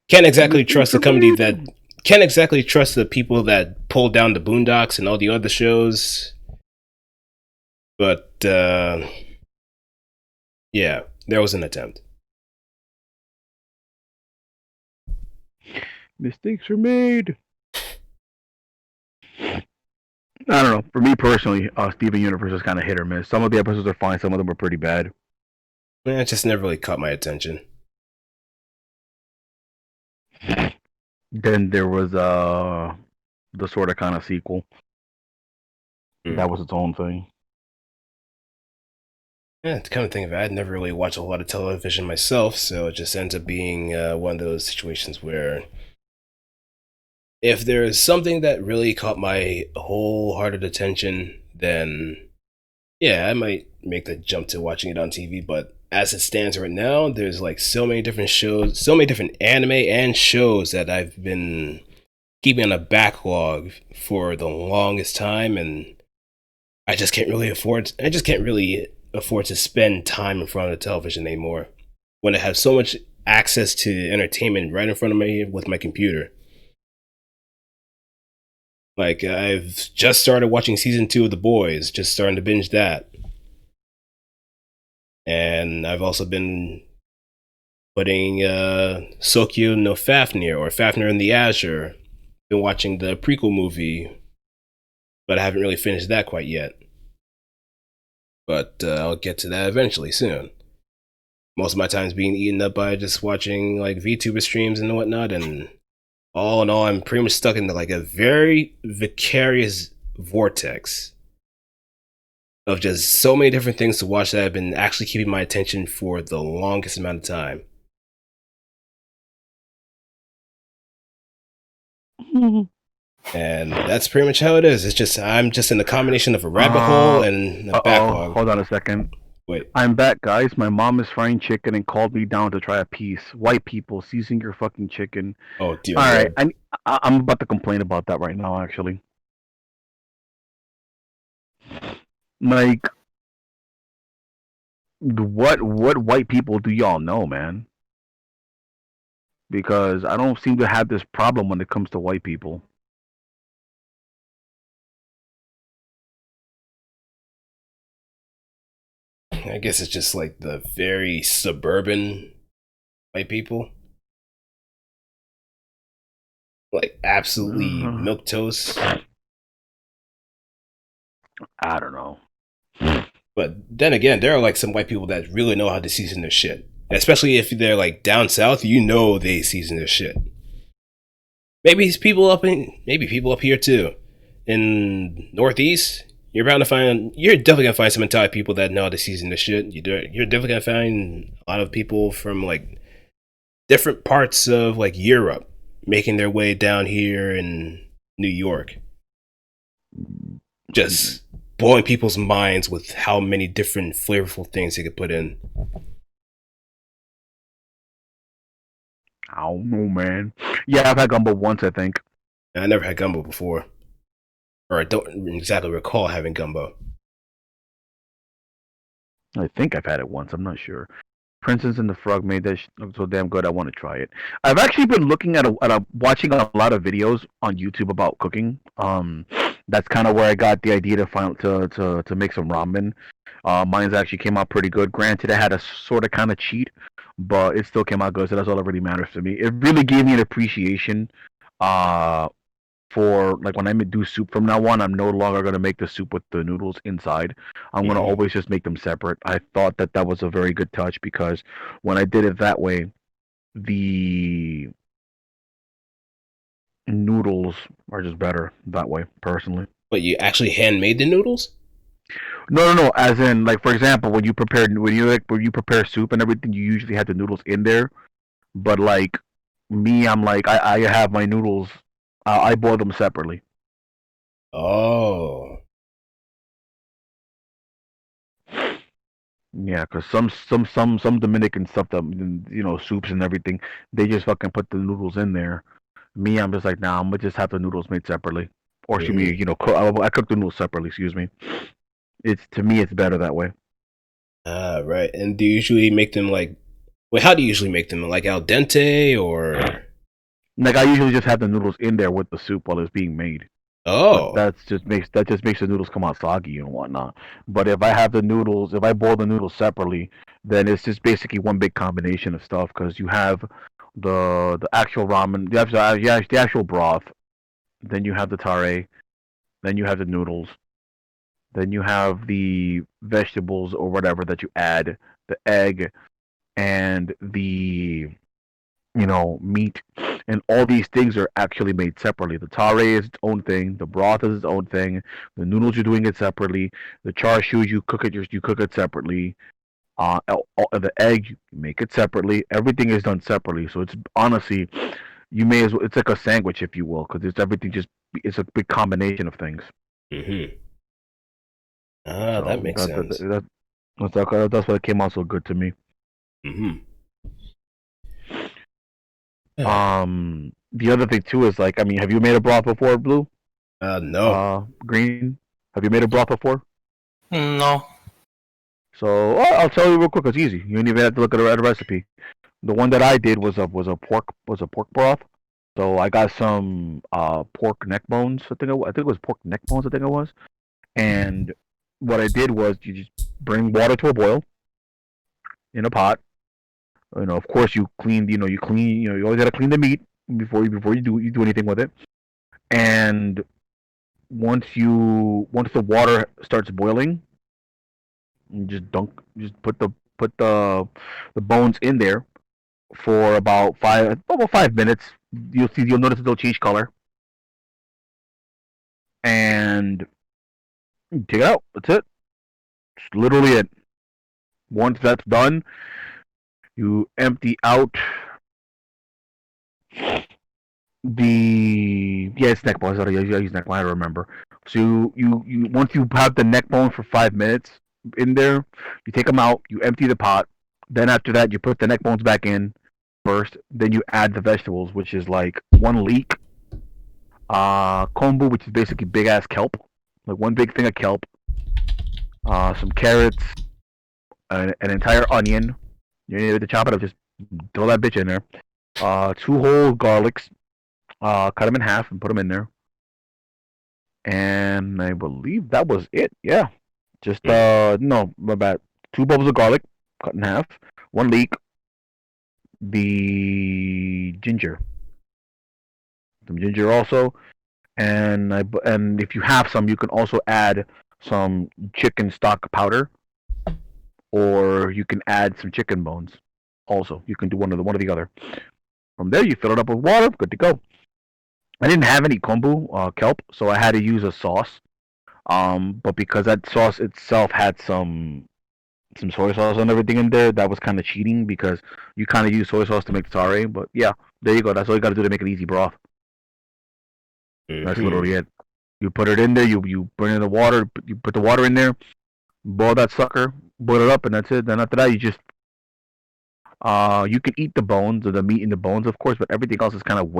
Can't exactly trust the company that. Can't exactly trust the people that pulled down the Boondocks and all the other shows. But yeah, there was an attempt. Mistakes are made. I don't know. For me personally, Steven Universe is kind of hit or miss. Some of the episodes are fine. Some of them are pretty bad. It just never really caught my attention. Then there was the sort of kind of sequel. That was its own thing. Yeah, to kind of think of it, I'd never really watched a lot of television myself, so it just ends up being one of those situations where if there is something that really caught my wholehearted attention, then yeah, I might make the jump to watching it on TV. But as it stands right now, there's like so many different shows, so many different anime and shows that I've been keeping on a backlog for the longest time, and I just can't really afford to spend time in front of the television anymore when I have so much access to entertainment right in front of me with my computer. Like, I've just started watching season 2 of The Boys, just starting to binge that. And I've also been putting Sokyo no Fafnir, or Fafnir in the Azure. Been watching the prequel movie, but I haven't really finished that quite yet. But I'll get to that eventually soon. Most of my time is being eaten up by just watching like VTuber streams and whatnot, and all in all, I'm pretty much stuck into like a very vicarious vortex of just so many different things to watch that have been actually keeping my attention for the longest amount of time. And that's pretty much how it is. It's just I'm just in a combination of a rabbit hole and a backlog. Hold on a second. Wait. I'm back, guys. My mom is frying chicken and called me down to try a piece. White people seasoning your fucking chicken. Oh dear. All right, I'm about to complain about that right now. Actually, like, what white people do y'all know, man? Because I don't seem to have this problem when it comes to white people. I guess it's just like the very suburban white people. Like absolutely milquetoast. I don't know. But then again, there are like some white people that really know how to season their shit. Especially if they're like down south, you know they season their shit. Maybe people up here too. In Northeast, you're definitely gonna find some entire people that know how to season their shit. You're definitely gonna find a lot of people from like different parts of like Europe making their way down here in New York. Just blowing people's minds with how many different flavorful things they could put in. I don't know, man. Yeah, I've had gumbo once, I think. I never had gumbo before. Or I don't exactly recall having gumbo. I think I've had it once. I'm not sure. Princess and the Frog made that look so damn good. I want to try it. I've actually been looking at watching a lot of videos on YouTube about cooking. That's kind of where I got the idea to make some ramen. Mine's actually came out pretty good. Granted, I had a sort of kind of cheat, but it still came out good. So that's all that really matters to me. It really gave me an appreciation for like when I do soup from now on, I'm no longer going to make the soup with the noodles inside. I'm going to always just make them separate. I thought that was a very good touch because when I did it that way, the noodles are just better that way, personally. But you actually handmade the noodles? No. As in, like, for example, when you prepare soup and everything, you usually have the noodles in there. But like me, I'm like I have my noodles. I boil them separately. Oh. Yeah, because some Dominican stuff that soups and everything, they just fucking put the noodles in there. Me, I'm just like, nah, I'm gonna just have the noodles made separately, or should we, I cook the noodles separately. Excuse me. To me, it's better that way. Ah, right. And do you usually make them like? Wait, how do you usually make them? Like al dente or? Like I usually just have the noodles in there with the soup while it's being made. Oh, that just makes the noodles come out soggy and whatnot. But if I boil the noodles separately, then it's just basically one big combination of stuff because you have the actual ramen, the actual broth, then you have the tare, then you have the noodles, then you have the vegetables or whatever that you add, the egg, and the meat, and all these things are actually made separately. The tare is its own thing. The broth is its own thing. The noodles you're doing it separately. The char siu you cook it separately. The egg you make it separately. Everything is done separately. So it's honestly, you may as well. It's like a sandwich, if you will, because it's a big combination of things. Ah, so that makes sense. That's why it came out so good to me. The other thing too is like, I mean, have you made a broth before, Blue? No. Green, have you made a broth before? No. So I'll tell you real quick. It's easy. You don't even have to look at a recipe. The one that I did was a pork broth. So I got some pork neck bones. I think it was pork neck bones. I think it was. And what I did was you just bring water to a boil in a pot. Of course, you clean. You always gotta clean the meat before you do anything with it. And once the water starts boiling, you just put the bones in there for about 5 minutes. You'll notice they'll change color, and you take it out. That's it. That's literally it. Once that's done, you empty out it's neck bones. I use neck bone. I remember. So you once you have the neck bone for 5 minutes in there, you take them out. You empty the pot. Then after that, you put the neck bones back in first. Then you add the vegetables, which is like one leek, kombu, which is basically big ass kelp, like one big thing of kelp, some carrots, an entire onion. You need to chop it up. Just throw that bitch in there. Two whole garlics. Cut them in half and put them in there. And I believe that was it. Yeah. Just, no, about 2 bulbs of garlic cut in half, 1 leek, the ginger. Some ginger also. And if you have some, you can also add some chicken stock powder, or you can add some chicken bones. Also, you can do one or the other. From there, you fill it up with water. Good to go. I didn't have any kombu kelp, so I had to use a sauce. But because that sauce itself had some soy sauce and everything in there, that was kind of cheating because you kind of use soy sauce to make the tare. But yeah, there you go. That's all you got to do to make an easy broth. That's literally it. You put it in there. You bring in the water. You put the water in there. Boil that sucker. Boil it up, and that's it. Then after that, you just you can eat the bones or the meat in the bones, of course, but everything else is kind of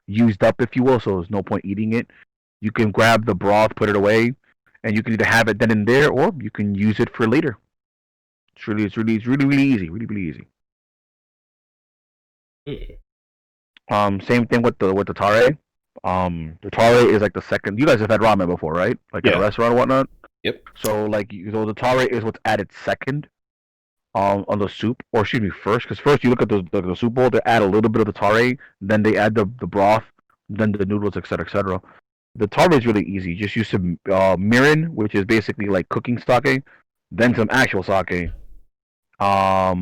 used up, if you will. So there's no point eating it. You can grab the broth, put it away, and you can either have it then and there, or you can use it for later. It's really easy, really easy. Same thing with the tare. The tare is like the second. You guys have had ramen before, right? Like at a restaurant or whatnot. Yep. So the tare is what's added second. On the soup, or excuse me, first, because first you look at the soup bowl, they add a little bit of the tare, then they add the broth, then the noodles, etc., etc. The tare is really easy. Just use some mirin, which is basically like cooking sake, then some actual sake, a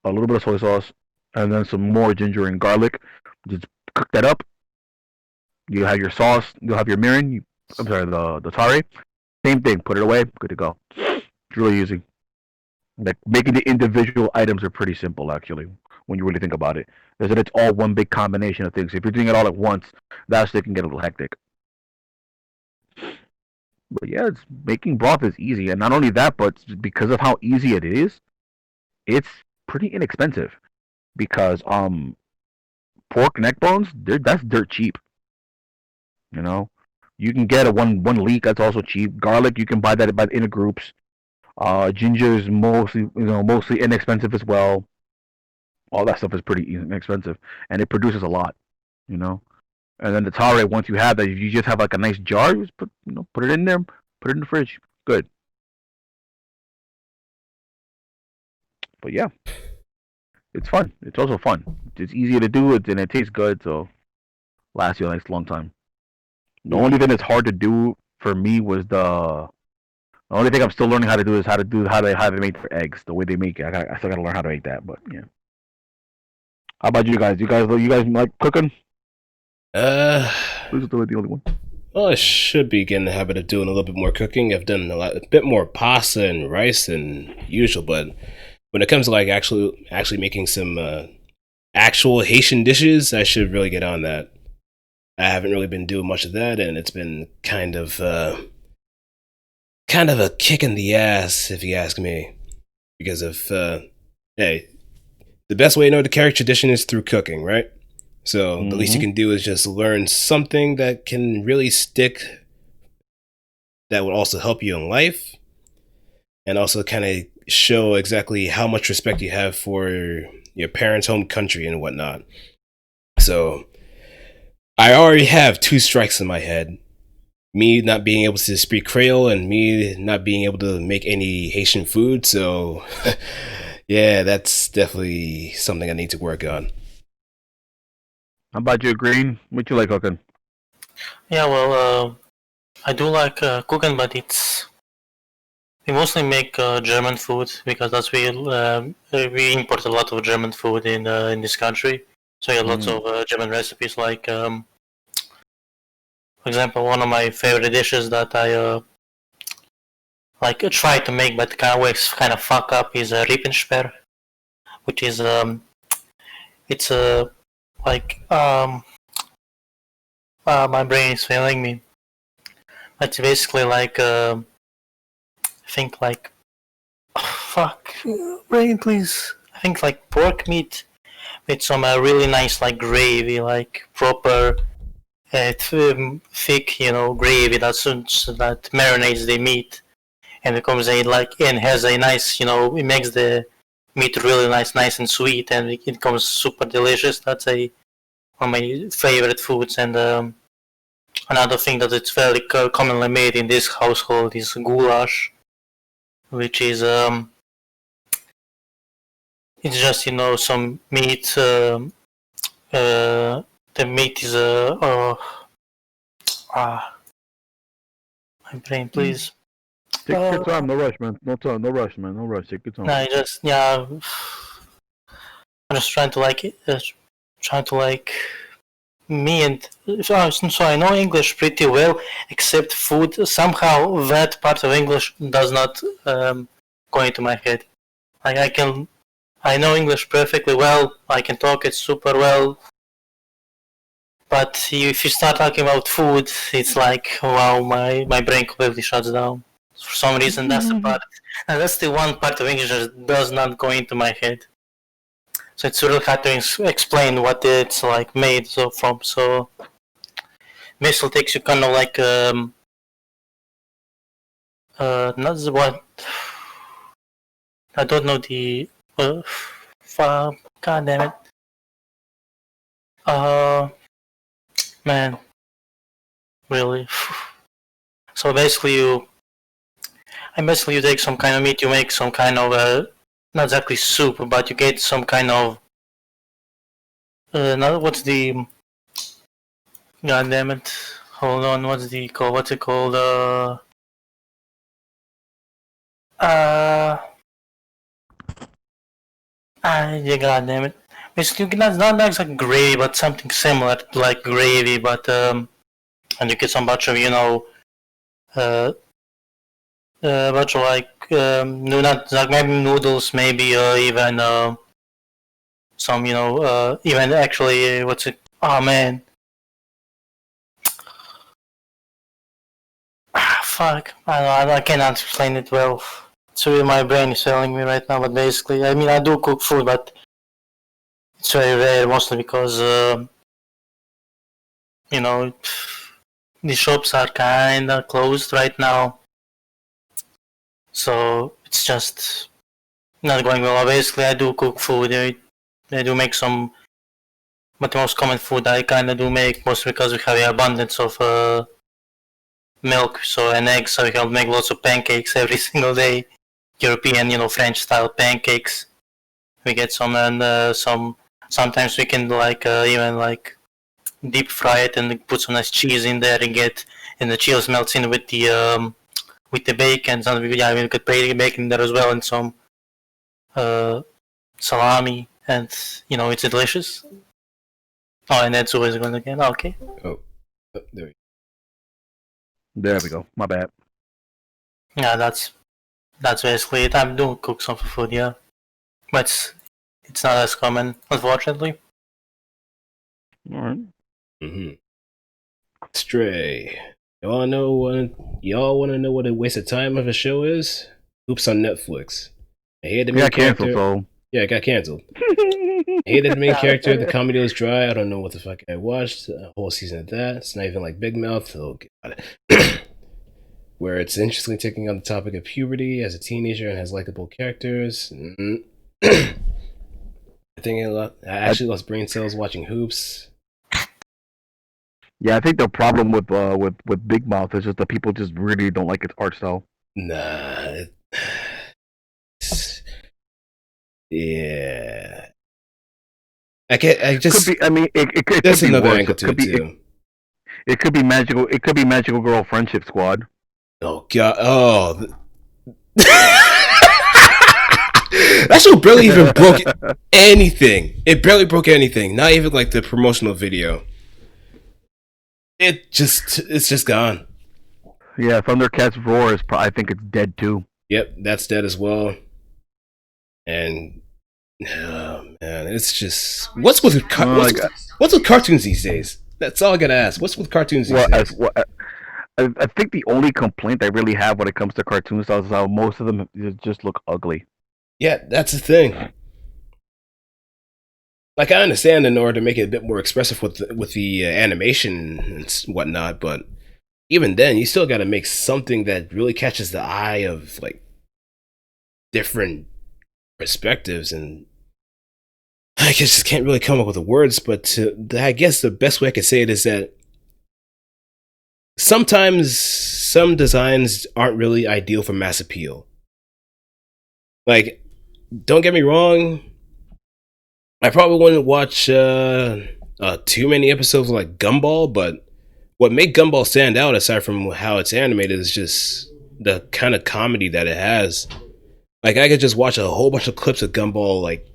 little bit of soy sauce, and then some more ginger and garlic. Just cook that up. You have your sauce. You'll have your mirin. The tare. Same thing. Put it away. Good to go. It's really easy. Like making the individual items are pretty simple, actually, when you really think about it. Is that it's all one big combination of things. If you're doing it all at once, that's it can get a little hectic. But yeah, making broth is easy, and not only that, but because of how easy it is, it's pretty inexpensive. Because pork neck bones, that's dirt cheap. You can get a one leek, that's also cheap. Garlic, you can buy that in the groups. Ginger is mostly inexpensive as well. All that stuff is pretty inexpensive, and it produces a lot, And then the tare, once you have that, if you just have like a nice jar, you just put it in there, put it in the fridge. Good. But yeah, it's fun. It's also fun. It's easier to do it, and it tastes good, so lasts you a nice long time. The only thing that's hard to do for me was the only thing I'm still learning how to do is how they make their eggs, the way they make it. I still gotta learn how to make that, but yeah. How about you guys? You guys like cooking? Who's the only one? Well, I should be getting the habit of doing a little bit more cooking. I've done a bit more pasta and rice than usual, but when it comes to like actually making some actual Haitian dishes, I should really get on that. I haven't really been doing much of that, and it's been kind of a kick in the ass, if you ask me, because of hey, the best way to know to carry tradition is through cooking, right? So the least you can do is just learn something that can really stick, that would also help you in life, and also kind of show exactly how much respect you have for your parents' home country and whatnot. So I already have two strikes in my head. Me not being able to speak Creole and me not being able to make any Haitian food. So yeah, that's definitely something I need to work on. How about you, Green? What you like cooking? Yeah, well, I do like cooking, but we mostly make German food because we import a lot of German food in this country. So yeah, lots of German recipes. Like for example, one of my favorite dishes that I like try to make but kind of fuck up is a Rippensperr, which is it's a like my brain is failing me. It's basically like I think like fuck brain please. I think like pork meat with some really nice like gravy, like proper thick, gravy that marinates the meat and becomes a like and has a nice, it makes the meat really nice and sweet, and it becomes super delicious. That's one of my favorite foods. And another thing that it's very commonly made in this household is goulash, which is it's just some meat. The meat is my brain, please. Take your time, no rush, man. No time, no rush, man. No rush. Take your time. No, I'm just trying to me and so I know English pretty well, except food. Somehow that part of English does not go into my head. Like I know English perfectly well. I can talk it super well. But if you start talking about food, it's like, wow, my brain completely shuts down. For some reason, that's the part. And that's the one part of English that does not go into my head. So it's really hard to explain what it's like made from. So basically takes you kind of like not what I don't know the god damn it. Man, really. So basically you take some kind of meat, you make some kind of not exactly soup, but you get some kind of what's the god damn it, hold on, what's it called yeah, god damn it, basically not exactly gravy but something similar to like gravy, but and you get some bunch of bunch of like not like maybe noodles, maybe even some even actually what's it? Oh man, fuck! I cannot explain it well. So my brain is failing me right now. But basically, I mean, I do cook food, but it's very rare, mostly because the shops are kinda closed right now. So it's just not going well. Basically, I do cook food. I do make some, but the most common food I kinda do make, mostly because we have an abundance of milk, and eggs, so we can make lots of pancakes every single day. European, French style pancakes. We get some, and sometimes we can even deep fry it and put some nice cheese in there and the cheese melts in with the bacon. We could put bacon in there as well, and some salami, and it's delicious. Oh, and that's always going again. Okay. Oh, there we go. There we go. My bad. Yeah, that's basically it. I do cook some food, yeah, but it's not as common, unfortunately. All right. Mm-hmm. Stray. Y'all want to know what a waste of time of a show is? Oops on Netflix. I hated the main character. So. Yeah, it got canceled. I hated the main character. The comedy was dry. I don't know what the fuck I watched. A whole season of that. It's not even like Big Mouth. Oh god. where it's interestingly taking on the topic of puberty as a teenager and has likable characters. I think I actually lost brain cells watching Hoops. Yeah, I think the problem with Big Mouth is just that people just really don't like its art style. Nah. Yeah. I just. Could be. I mean, it could There's be another worse. angle to it too. It could be magical. It could be Magical Girl Friendship Squad. Oh god. Oh. That show barely even broke anything. It barely broke anything. Not even like the promotional video. It's just gone. Yeah, Thundercats Roar is. I think it's dead too. Yep, that's dead as well. And oh man, it's just what's with cartoons these days? That's all I gotta ask. What's with cartoons these days? I think the only complaint I really have when it comes to cartoon styles is how most of them just look ugly. Yeah, that's the thing. Like I understand in order to make it a bit more expressive with the animation and whatnot, but even then, you still got to make something that really catches the eye of like different perspectives, and I just can't really come up with the words. But I guess the best way I could say it is that sometimes some designs aren't really ideal for mass appeal. Like, don't get me wrong, I probably wouldn't watch too many episodes of like Gumball, but what made Gumball stand out, aside from how it's animated, is just the kind of comedy that it has. Like, I could just watch a whole bunch of clips of Gumball, like,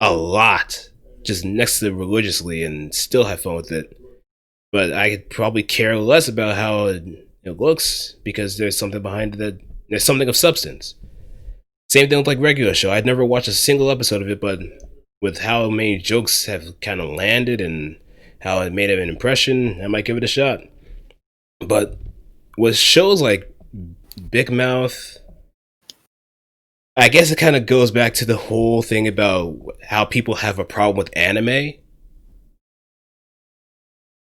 a lot, just next to religiously, and still have fun with it. But I could probably care less about how it looks, because there's something behind it, there's something of substance. Same thing with like regular show. I'd never watched a single episode of it, but with how many jokes have kind of landed and how it made an impression, I might give it a shot. But with shows like Big Mouth, I guess it kind of goes back to the whole thing about how people have a problem with anime,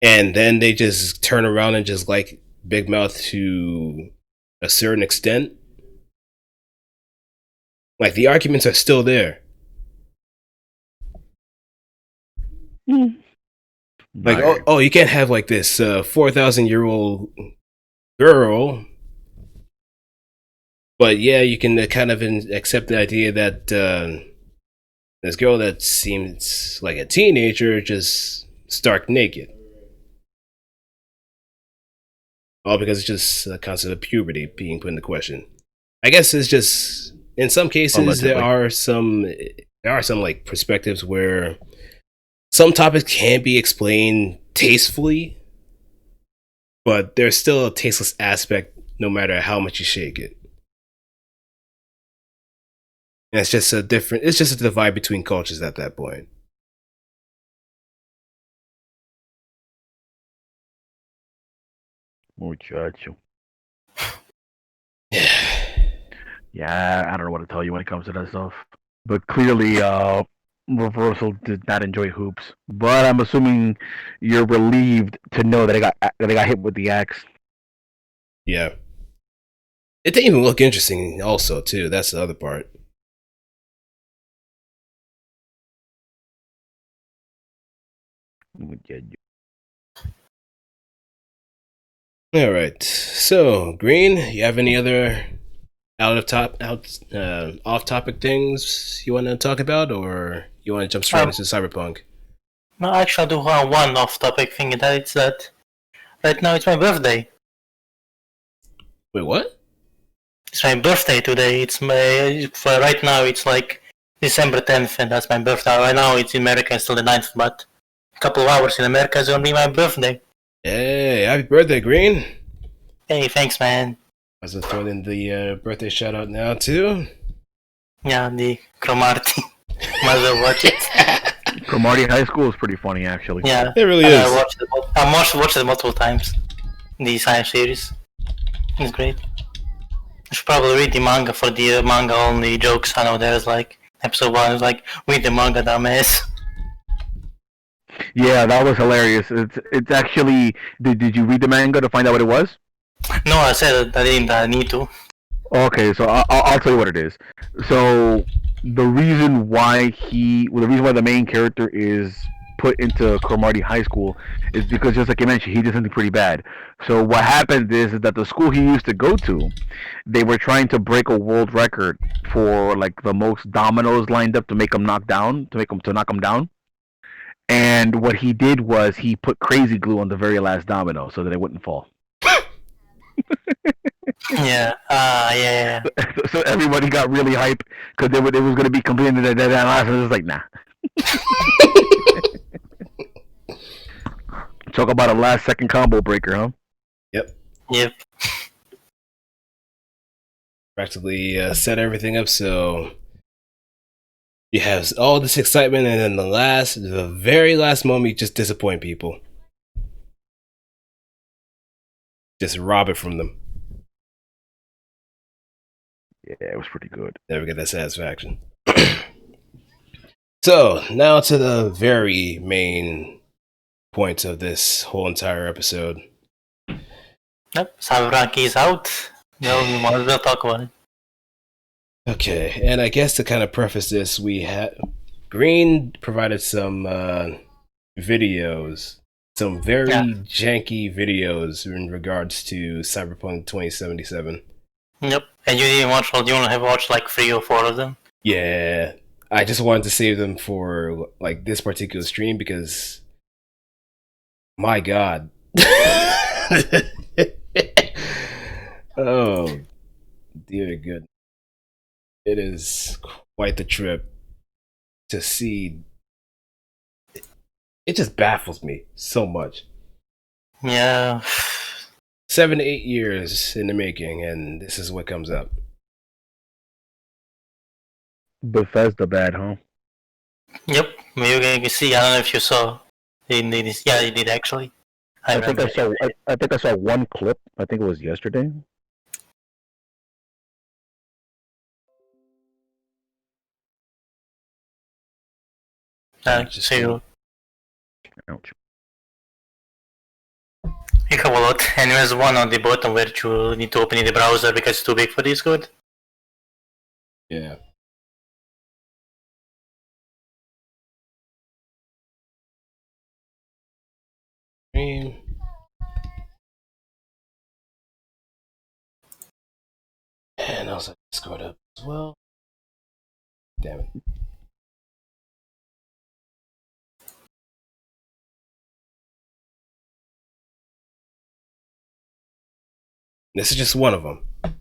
and then they just turn around and just like Big Mouth to a certain extent. Like, the arguments are still there. Like, oh, you can't have like this 4,000-year-old girl, but yeah, you can kind of accept the idea that this girl that seems like a teenager just stark naked. All because it's just a concept of puberty being put into question. I guess it's just, in some cases, there are some like perspectives where some topics can be explained tastefully, but there's still a tasteless aspect no matter how much you shake it. And it's just a divide between cultures at that point. Muchacho. Yeah. Yeah, I don't know what to tell you when it comes to that stuff. But clearly, Reversal did not enjoy Hoops. But I'm assuming you're relieved to know that they got hit with the axe. Yeah. It didn't even look interesting also, too. That's the other part. Alright. So, Green, you have any other off-topic things you want to talk about, or you want to jump straight into Cyberpunk? No, actually, I do have one off-topic thing, and it's that right now it's my birthday. Wait, what? It's my birthday today. For right now it's like December 10th, and that's my birthday. Right now it's in America, it's still the 9th, but a couple of hours in America is gonna be my birthday. Hey, happy birthday, Green! Hey, thanks, man. I was throwing in the birthday shout out now too. Yeah, the Cromarty. Might as well watch it. Cromarty High School is pretty funny, actually. Yeah, it really is. I watched it multiple times. The science series. It's great. I should probably read the manga for the manga only jokes. I know there's like episode 1 is like read the manga, dumbass. Yeah, that was hilarious. It's actually. Did you read the manga to find out what it was? No, I said I didn't need to. Okay, so I'll tell you what it is. So the reason why the main character is put into Cromartie High School is because, just like you mentioned, he did something pretty bad. So what happened is that the school he used to go to, they were trying to break a world record for like the most dominoes lined up to make him knock down, to knock him down. And what he did was he put crazy glue on the very last domino so that it wouldn't fall. Yeah. Yeah. So everybody got really hyped because it was going to be completed that last, and it was like, nah. Talk about a last second combo breaker, huh? Yep. Yep. Practically set everything up so you have all this excitement, and then the very last moment, you just disappoint people. Just rob it from them. Yeah, it was pretty good. Never get that satisfaction. So, now to the very main point of this whole entire episode. Yep. Cyberpunk is out. No, we might as well talk about it. Okay, and I guess to kind of preface this, we had Green provided some videos, some very janky videos in regards to Cyberpunk 2077. Yep. And you didn't watch all. You only have watched like 3 or 4 of them. Yeah, I just wanted to save them for like this particular stream because, my God. Oh, dear good. It is quite the trip to see. It just baffles me so much. Yeah. 7 to 8 years in the making, and this is what comes up. Bethesda bad, huh? Yep. You can see. I don't know if you saw. They did. Yeah, they did actually. I think I saw one clip. I think it was yesterday. Just So Ouch. you have a lot, and there's one on the bottom where you need to open in the browser because it's too big for this code. yeah. And also Discord up as well. Damn it. This is just one of them. I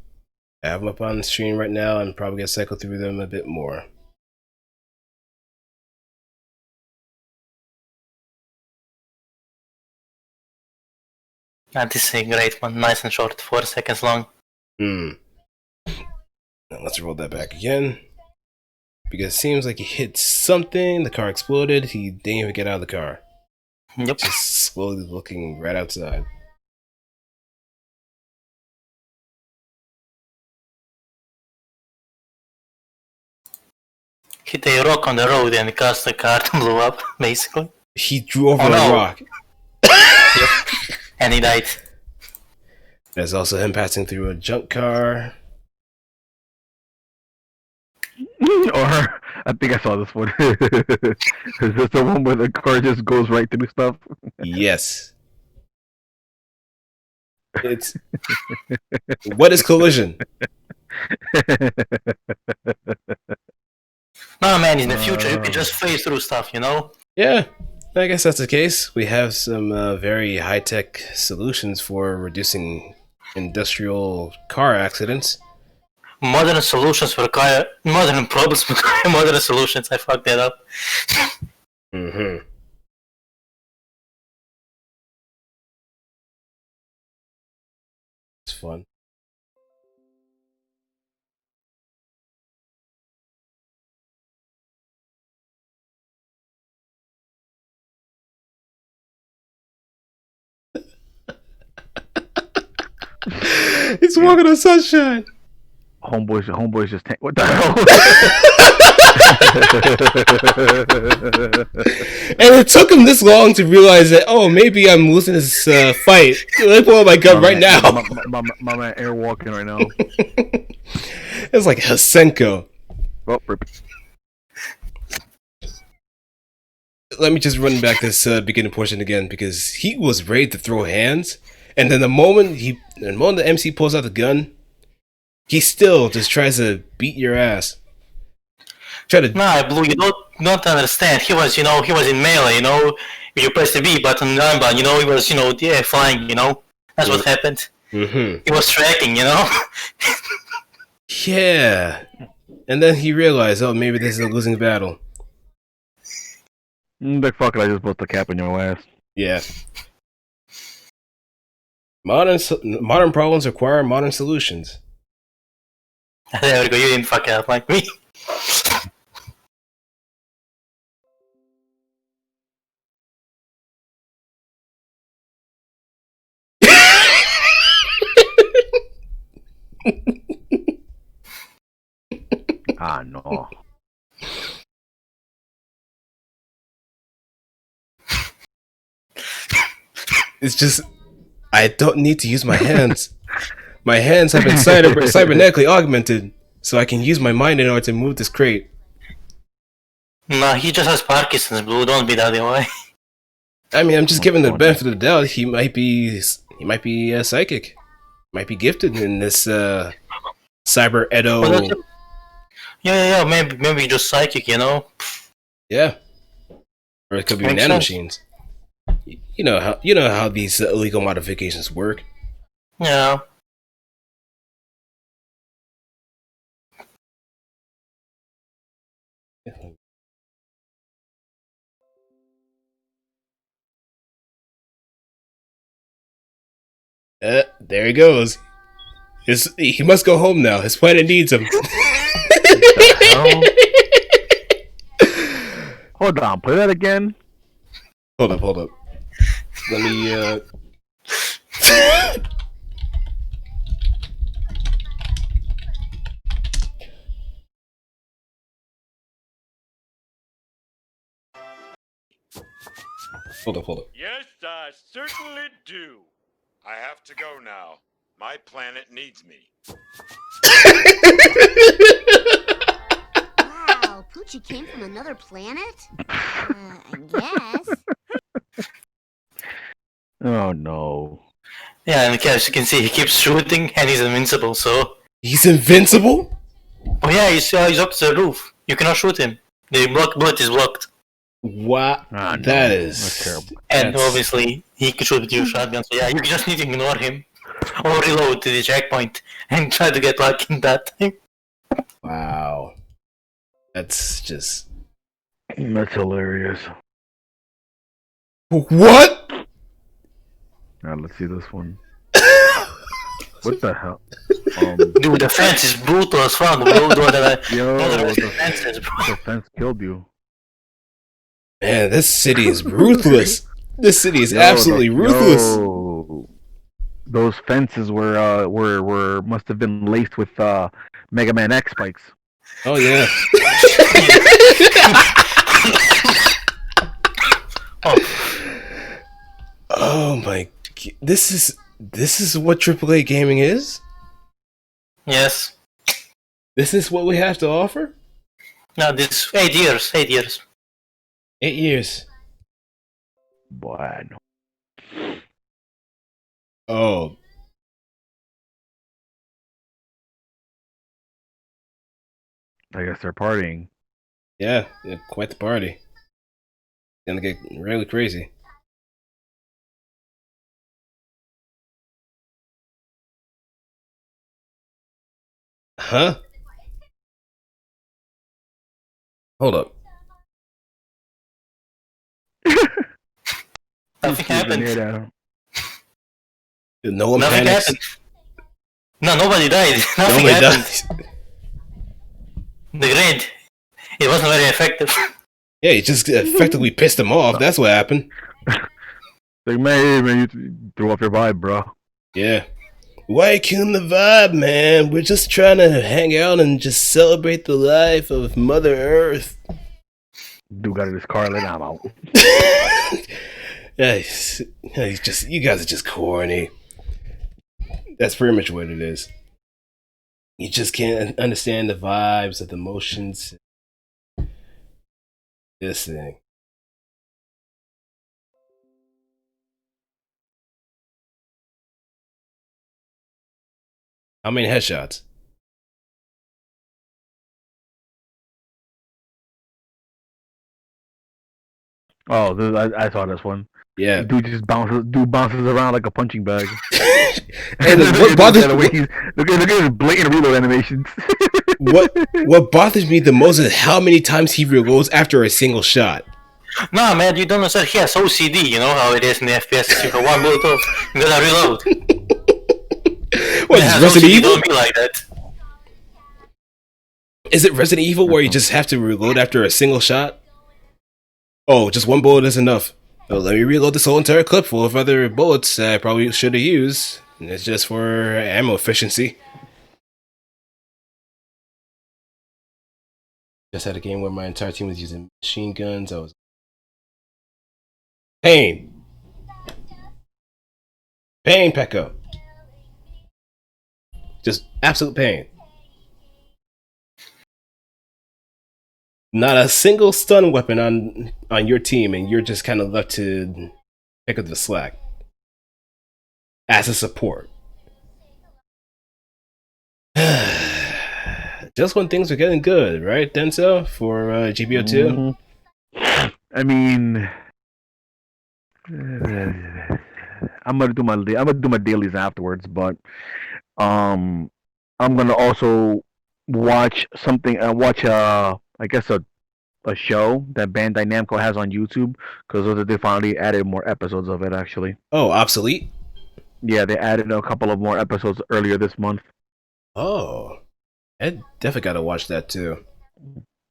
have them up on the stream right now and probably gonna cycle through them a bit more. This is a great one, nice and short, 4 seconds long. Now let's roll that back again. Because it seems like he hit something, the car exploded, he didn't even get out of the car. Yep. Just slowly looking right outside. Hit a rock on the road and caused the car to blow up, basically. He drew over a rock. Yep. And he died. There's also him passing through a junk car. Or I think I saw this one. Is this the one where the car just goes right through stuff? Yes. It's what is collision? No, man, in the future you can just phase through stuff, you know? Yeah, I guess that's the case. We have some very high-tech solutions for reducing industrial car accidents. Modern solutions require modern problems require modern solutions. I fucked that up. Mm-hmm. It's fun. He's walking on sunshine. Homeboy's just what the hell? And it took him this long to realize that, oh, maybe I'm losing this fight. Let me pull out my gun right now. My man air walking right now. It's like Hasenko. Oh, rip. Let me just run back this beginning portion again, because he was ready to throw hands, and then the moment the MC pulls out the gun, he still just tries to beat your ass. Nah, Blue, you don't understand. He was in melee, you press the B button, but, he was, flying, That's what happened. Mm-hmm. He was tracking, Yeah. And then he realized, oh, maybe this is a losing battle. Like, fuck it, I just put the cap in your ass. Yeah. Modern problems require modern solutions. There we go, you didn't fuck it up like me. Ah, no. It's just, I don't need to use my hands. My hands have been cybernetically augmented, so I can use my mind in order to move this crate. Nah, he just has Parkinson's, Blue. Don't be that way. I mean, I'm just giving the benefit of the doubt. He might be psychic. Might be gifted in this cyber Edo. Well, yeah. Maybe just psychic, Yeah. Or it could be nanomachines. You know how these illegal modifications work. Yeah. There he goes. He must go home now. His planet needs him. Hold on, play that again. Hold up. Let me Hold up. Yes, I certainly do. I have to go now. My planet needs me. Wow, Poochie came from another planet? I guess. Oh no. Yeah, and as you can see, he keeps shooting and he's invincible, so... He's invincible? Oh yeah, he's up to the roof. You cannot shoot him. The bullet is blocked. Wow, that is That's terrible. And obviously, he can shoot with your shotgun, so yeah, you just need to ignore him. Or reload to the checkpoint and try to get lucky in that time. Wow. That's just... That's hilarious. What? Now let's see this one. What the hell? Dude, the fence is brutal as fuck, bro. Yo, The the fence killed you. Man, this city is ruthless. This city is absolutely ruthless. Yo, those fences were must have been laced with Mega Man X spikes. Oh yeah. Oh my! This is what AAA gaming is. Yes. This is what we have to offer. No, this 8 years. 8 years. 8 years. Boy, no. Oh. I guess they're partying. Yeah, quite the party. Gonna get really crazy. Huh? Hold up. Nothing happened. No one Nothing panics. happened. No, nobody died. Nothing Nobody happened. dies. The grenade. It wasn't very effective. Yeah, you just effectively pissed him off. That's what happened. Like, man, you threw off your vibe, bro. Yeah. Why are you killing the vibe, man? We're just trying to hang out and just celebrate the life of Mother Earth. Dude got his Scarlet. I'm out. Yeah, he's just, you guys are just corny. That's pretty much what it is. You just can't understand the vibes of the emotions. This thing. How many headshots? Oh, I saw this one. Yeah. Dude bounces around like a punching bag. And what bothers look at his blatant reload animations. what bothers me the most is how many times he reloads after a single shot. Nah, man, you don't understand. He has OCD. You know how it is in the FPS. You got one bullet off, you gotta reload. What is Resident Evil? Don't be like that. Is it Resident Evil where you just have to reload after a single shot? Oh, just one bullet is enough. Oh, let me reload this whole entire clip full of other bullets I probably should have used. And it's just for ammo efficiency. Just had a game where my entire team was using machine guns. I was pain, Pecco. Just absolute pain. Not a single stun weapon on your team, and you're just kind of left to pick up the slack as a support. Just when things are getting good, right, Denso, for GBO2? Mm-hmm. I mean, I'm gonna do my dailies afterwards, but I'm gonna also watch something. I guess a show that Bandai Namco has on YouTube because they finally added more episodes of it. Actually, Oh, obsolete? yeah, they added a couple of more episodes earlier this month. Oh, I definitely gotta watch that too.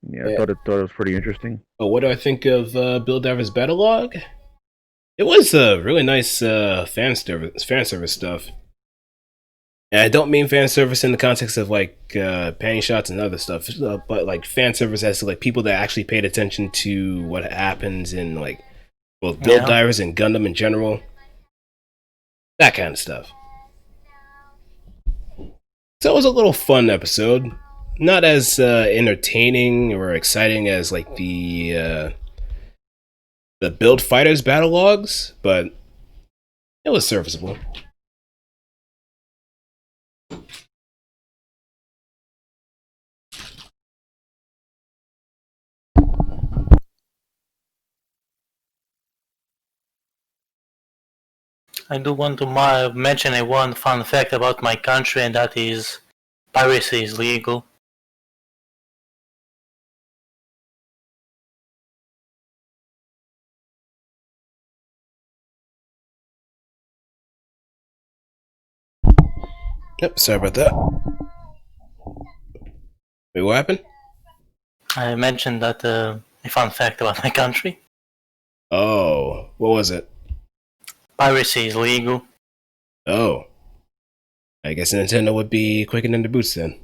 Yeah, I thought it was pretty interesting. Oh, what do I think of Bill Diver's Battle Log? It was really nice fan service stuff. And I don't mean fan service in the context of like panty shots and other stuff, but like fan service as to like people that actually paid attention to what happens in like both Build Divers and Gundam in general. That kind of stuff. So it was a little fun episode. Not as entertaining or exciting as like the Build Fighters battle logs, but it was serviceable. I do want to mention one fun fact about my country, and that is piracy is legal. Yep, sorry about that. Wait, what happened? I mentioned that a fun fact about my country. Oh, what was it? Piracy is legal. Oh. I guess Nintendo would be quicker than the boots then.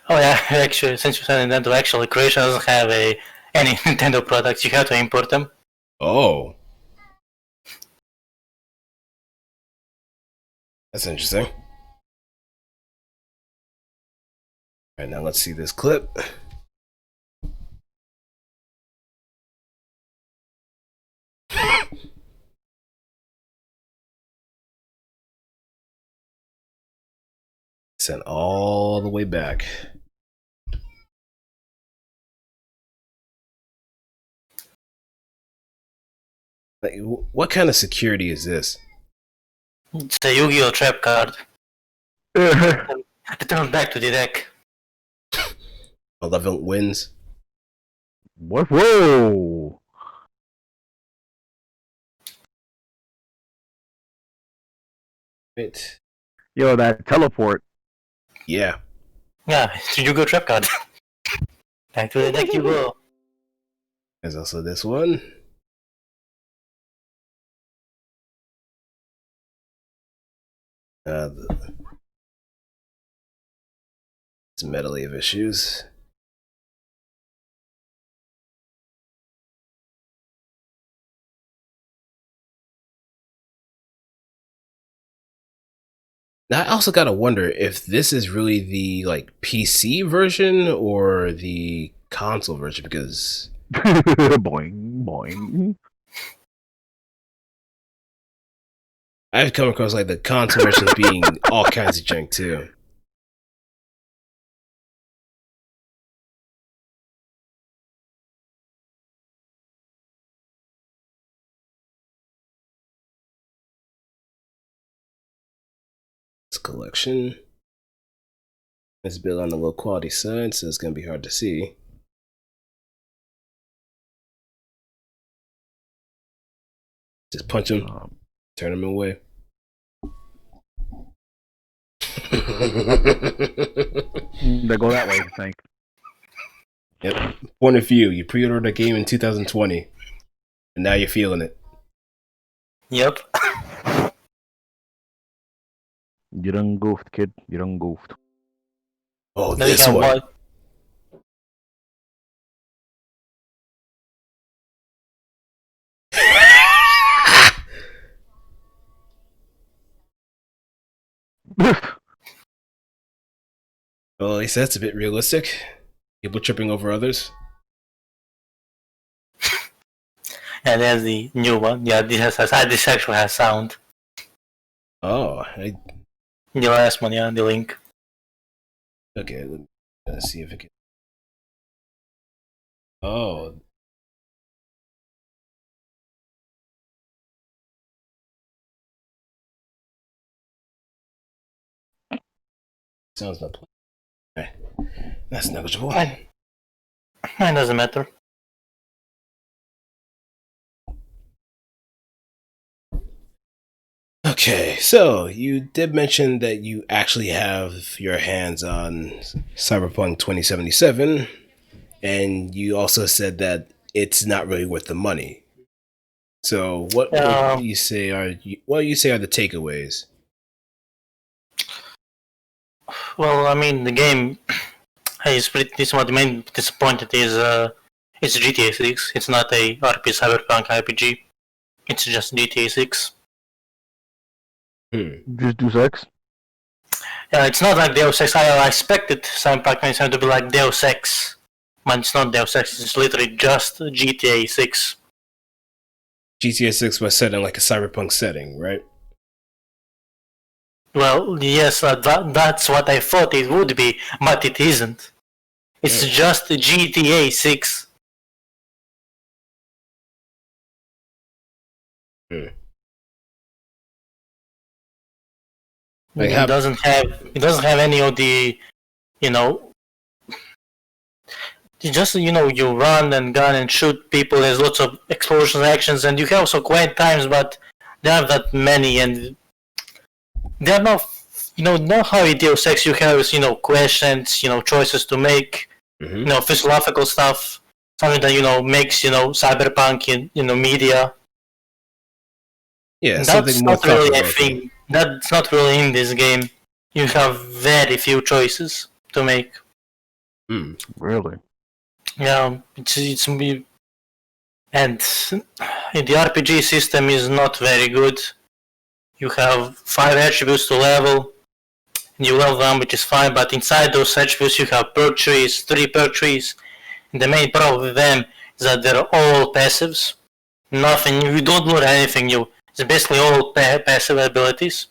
Oh yeah, actually, since you said Nintendo, actually, Croatia doesn't have any Nintendo products. You have to import them. Oh. That's interesting. Alright, now let's see this clip. Sent all the way back. Like, what kind of security is this? It's a Yu-Gi-Oh trap card. Return back to the deck. 11 wins. What? Whoa! Wait. Yo, that teleport. Yeah. Yeah, it's a Yu-Gi-Oh trap card. Back to the deck you go. There's also this one. It's a medley of issues. Now I also gotta wonder if this is really the like PC version or the console version, because Boing, boing. I've come across like the console version being all kinds of junk too. This collection is built on the low quality side, so it's gonna be hard to see. Just punch him, turn him away. They go that way, I think. Yep. Point of view, you pre-ordered a game in 2020, and now you're feeling it. Yep. You done goofed, kid. You done goofed. Oh, Now you this have one. what? Well, at least that's a bit realistic. People tripping over others. And there's the new one. Yeah, this actually has sound. Oh, The last one, yeah, the link. okay. Let's see if it can. Oh. Sounds not playing. Okay. That's negligible. It doesn't matter. Okay, so you did mention that you actually have your hands on Cyberpunk 2077, and you also said that it's not really worth the money. So, what do you say are the takeaways? Well, I mean, the game is pretty. This what the main disappointed is. It's GTA 6. It's not a Cyberpunk RPG. It's just GTA 6. Just do sex. Yeah, it's not like Deus Ex. I expected Cyberpunk 27 to be like Deus Ex, but it's not Deus Ex. It's literally just GTA 6. GTA 6 was set in like a cyberpunk setting, right? Well, yes, that's what I thought it would be, but it isn't. It's just GTA 6. Like It doesn't have any of the, you know, you run and gun and shoot people. There's lots of explosion actions, and you have also quiet times, but there aren't that many, and they're not, not how it Deus Ex. You have, questions, choices to make, philosophical stuff, something that makes cyberpunk in media. Yeah, That's something more not really a thought-provoking. thing. That's not really in this game. You have very few choices to make. Really? Yeah, it's and the RPG system is not very good. You have 5 attributes to level. You level them, which is fine, but inside those attributes you have perk trees, 3 perk trees. And the main problem with them is that they're all passives. Nothing. You don't learn anything new. It's basically all passive abilities.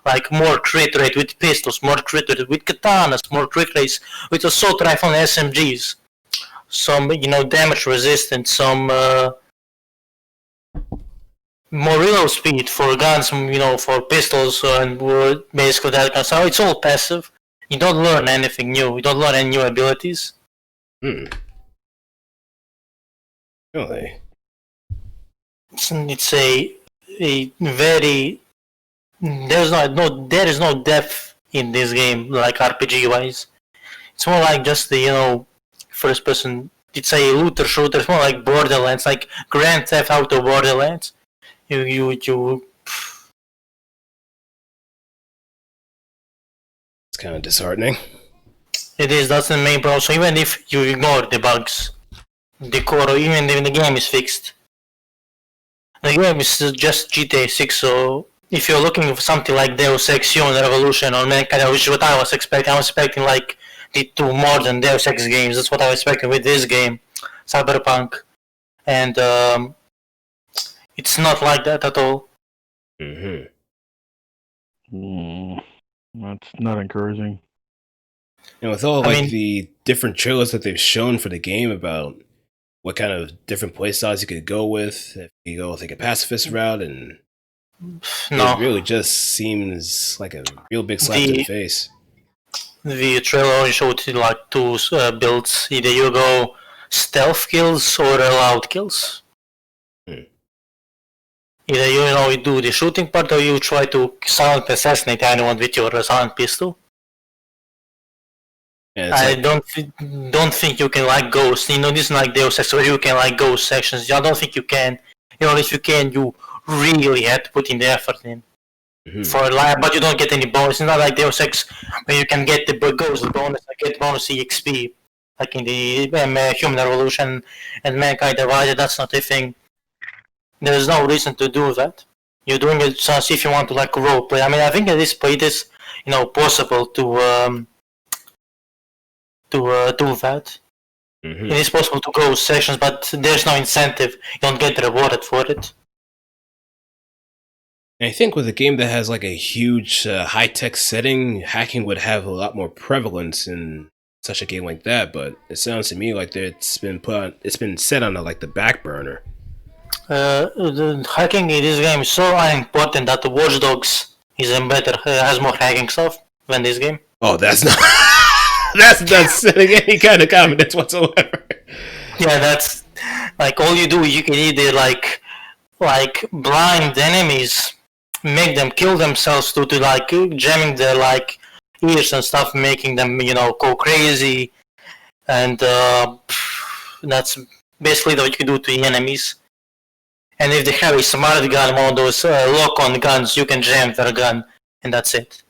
Like more crit rate with pistols, more crit rate with katanas, more crit rates with assault rifle and SMGs. Some, damage resistance, some more reload speed for guns, for pistols, and basically that kind of stuff. It's all passive. You don't learn anything new. You don't learn any new abilities. Really? It's a very there is no depth in this game like RPG wise. It's more like just the first person it's a looter shooter. It's more like Borderlands, like Grand Theft Auto Borderlands. You. It's kind of disheartening. It is. That's the main problem. So even if you ignore the bugs, the core, even if the game is fixed, the game is just GTA 6. So if you're looking for something like Deus Ex Human Revolution or Manga, which is what I was expecting, I was expecting like the two modern Deus Ex games. That's what I was expecting with this game, Cyberpunk, and it's not like that at all. Mm-hmm. That's not encouraging. And with all I like mean- the different trailers that they've shown for the game about what kind of different playstyles you could go with, if you go with like a pacifist route, and No, it really just seems like a real big slap to the face. the trailer only showed like two builds. Either you go stealth kills or allowed kills. Either you do the shooting part or you try to silent assassinate anyone with your silent pistol. And it's I like, don't think you can like ghost. This is like Deus Ex where you can like ghost sections. I don't think you can. If you can, you really have to put in the effort in. mhm. For life, but you don't get any bonus. It's not like Deus Ex where you can get the ghost bonus, like get bonus EXP, like in the Human Revolution and Mankind Divided. That's not a thing. There's no reason to do that. You're doing it just if you want to like role play. I mean, I think at this point it is possible to do that. Mhm. It is possible to go sessions, but there's no incentive. You don't get rewarded for it. And I think with a game that has like a huge high-tech setting, hacking would have a lot more prevalence in such a game like that. But it sounds to me like it's been set on like the back burner. The hacking in this game is so unimportant that the Watch Dogs has more hacking stuff than this game. Oh, that's not that's not setting any kind of confidence whatsoever. Yeah, that's like all you do. You can either like blind enemies, make them kill themselves to like jamming their like ears and stuff, making them go crazy, and that's basically what you can do to the enemies. And if they have a smart gun, one of those lock-on guns, you can jam their gun, and that's it.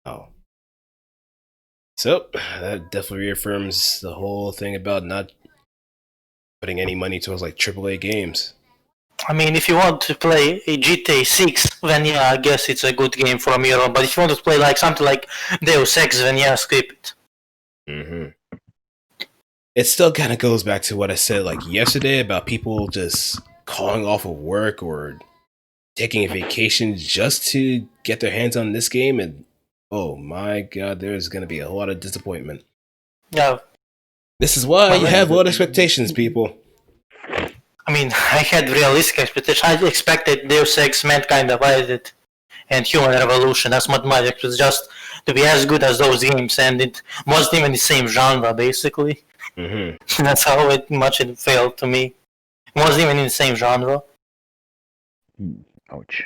Oh. So, that definitely reaffirms the whole thing about not putting any money towards like AAA games. I mean, if you want to play a GTA 6, then yeah, I guess it's a good game for a mirror. But if you want to play like something like Deus Ex, then yeah, skip it. Mm-hmm. It still kind of goes back to what I said like yesterday about people just calling off of work or taking a vacation just to get their hands on this game, and oh my god, there's going to be a lot of disappointment. Yeah, This is why you have low expectations, people. I mean, I had realistic expectations. I expected Deus Ex, Mankind Divided, and Human Revolution. That's what my expectation was, just to be as good as those games, and it wasn't even the same genre, basically. Mm-hmm. That's how much it failed to me. It wasn't even in the same genre. Ouch.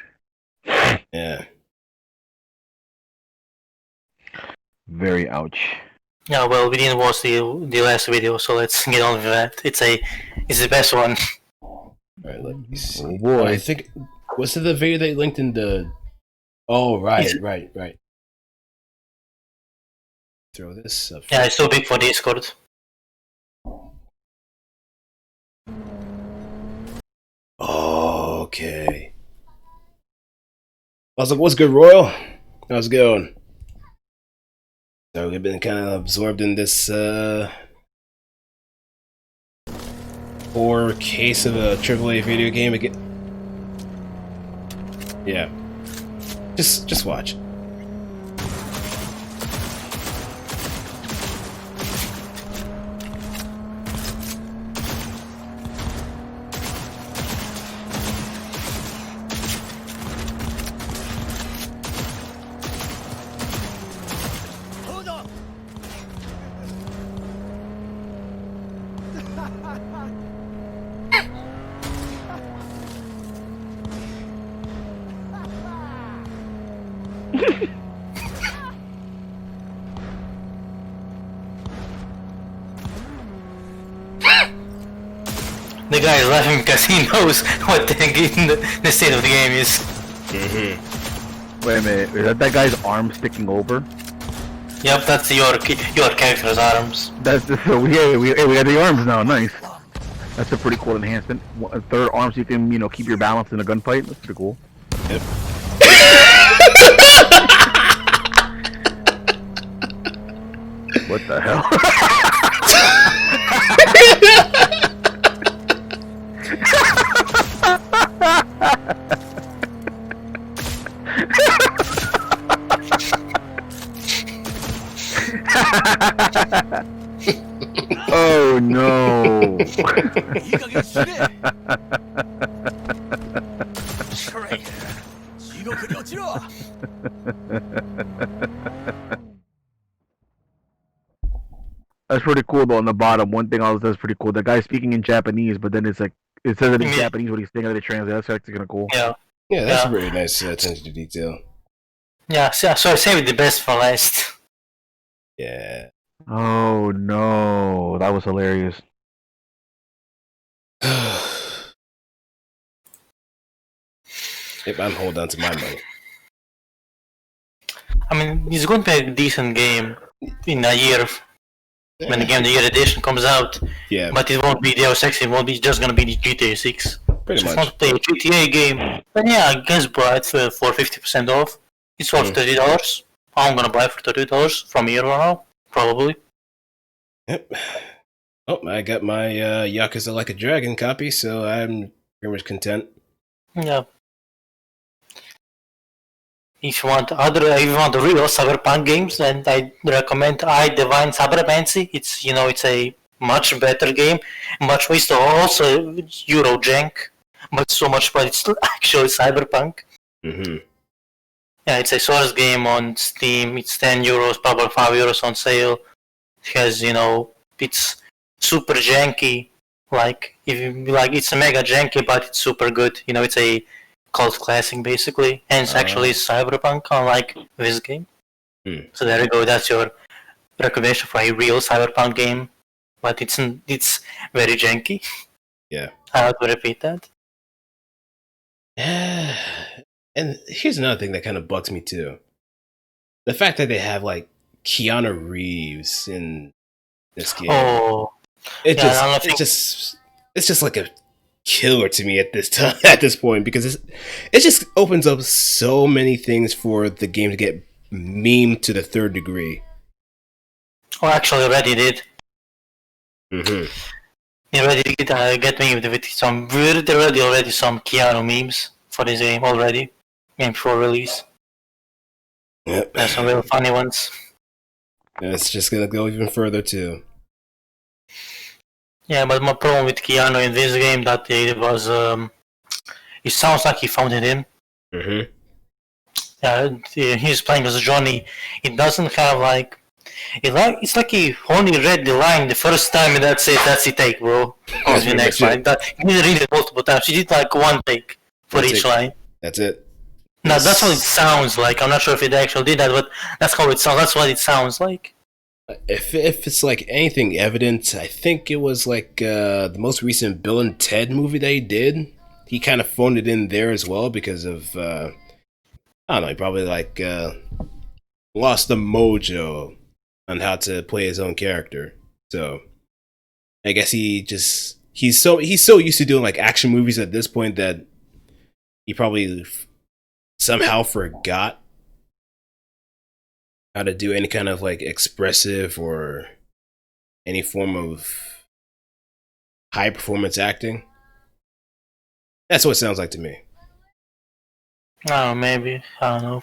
Yeah. Very ouch. Yeah, well, we didn't watch the last video, so let's get on with that. It's the best one. All right, let me see. Oh boy. I think was it the video they linked in the? Oh right. Throw this up. Yeah, it's too big for Discord. Okay. I was like, "What's good, Royal? How's it going?" So we've been kind of absorbed in this poor case of a AAA video game again. Yeah. Just watch. guy is laughing because he knows what the state of the game is. Wait a minute, is that guy's arm sticking over? Yep, that's your character's arms. That's so we got the arms now. Nice. That's a pretty cool enhancement. A third arm, so you can keep your balance in a gunfight. That's pretty cool. Yep. What the hell? Oh no! That's pretty cool though. On the bottom, one thing that's pretty cool. The guy's speaking in Japanese, but then it's like it says it in Japanese what he's saying. They translate. That's actually kind of cool. Yeah. Yeah, that's a really nice attention to detail. Yeah, so I saved the best for last. Yeah. Oh no, that was hilarious. Yep, I'm holding on to my money. I mean, it's going to be a decent game in a year when the Game of the Year edition comes out. Yeah. But it won't be Deus Ex, it won't be just going to be the GTA 6. Pretty So if much. you want to play a GTA game, then yeah, I guess buy it for 50% off. It's worth $30. I'm going to buy it for $30 from here on out, probably. Yep. Oh, I got my Yakuza Like a Dragon copy, so I'm pretty much content. Yeah. If you want the real Cyberpunk games, then I recommend I Divine Cybermancy. It's a much better game, much it's also Euro jank, but so much, but it's actually Cyberpunk. Mm-hmm. Yeah, it's a source game on Steam. It's €10, probably €5 on sale. It has, it's super janky. It's a mega janky, but it's super good. It's a cult classic basically, and it's actually Cyberpunk, unlike this game. So there you go. That's your recommendation for a real Cyberpunk game, but it's very janky. Yeah. I have to repeat that. And here's another thing that kind of bugs me too: the fact that they have like Keanu Reeves in this game. Oh, It's just like a killer to me at this time, at this point, because it just opens up so many things for the game to get memed to the third degree. Oh, actually, already did. Mm-hmm. It already did get memed with some already some Keanu memes for this game already, game before release. Yep. There's some real funny ones. And it's just gonna go even further too. Yeah, but my problem with Keanu in this game that it was it sounds like he found it in. Mm-hmm. He's playing as Johnny. It doesn't have it's like he only read the line the first time and that's it. That's the take, bro. On the next line. He didn't read it multiple times. He did like one take for each line. That's it. No, that's what it sounds like. I'm not sure if it actually did that, but that's how it sounds. That's what it sounds like. If it's like anything evident, I think it was like the most recent Bill and Ted movie that he did. He kind of phoned it in there as well because of I don't know, he probably lost the mojo on how to play his own character. So I guess he's so used to doing like action movies at this point that he probably somehow forgot how to do any kind of like expressive or any form of high performance acting. That's what it sounds like to me. Oh, maybe. I don't know.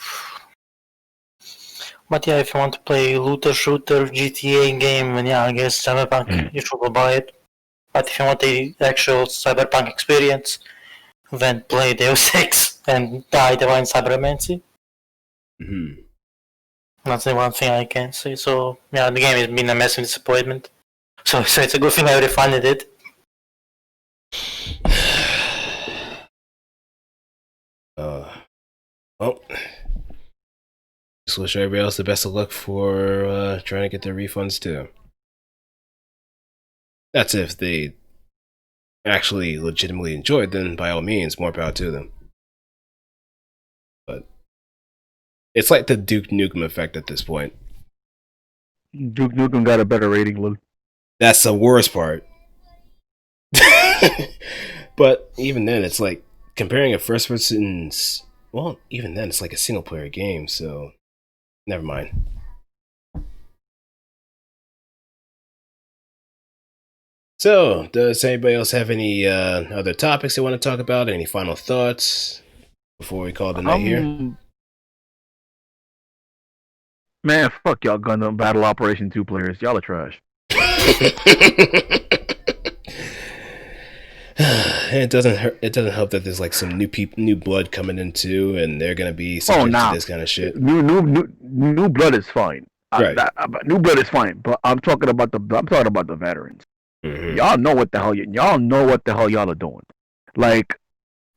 But yeah, if you want to play looter shooter GTA game, then yeah, I guess Cyberpunk, you should go buy it. But if you want the actual Cyberpunk experience, then play Deus Ex and die Divine Cybermancy. Mm-hmm. That's the one thing I can say. So yeah, the game has been a massive disappointment. So it's a good thing I refunded it. Well, just wish everybody else the best of luck for trying to get their refunds too. That's if they actually legitimately enjoyed, then by all means, more power to them. But it's like the Duke Nukem effect at this point. Duke Nukem got a better rating, Lil. That's the worst part. But even then, it's like comparing a first person's. Well, even then, it's like a single player game, so never mind. So, does anybody else have any other topics they want to talk about? Any final thoughts before we call it a night here? Man, fuck y'all Gundam Battle Operation 2 players. Y'all are trash. It doesn't hurt. It doesn't help that there's like some new blood coming in too, and they're gonna be subject to this kind of shit. New blood is fine. Right. New blood is fine, but I'm talking about the veterans. Mm-hmm. Y'all know what the hell y'all are doing. Like,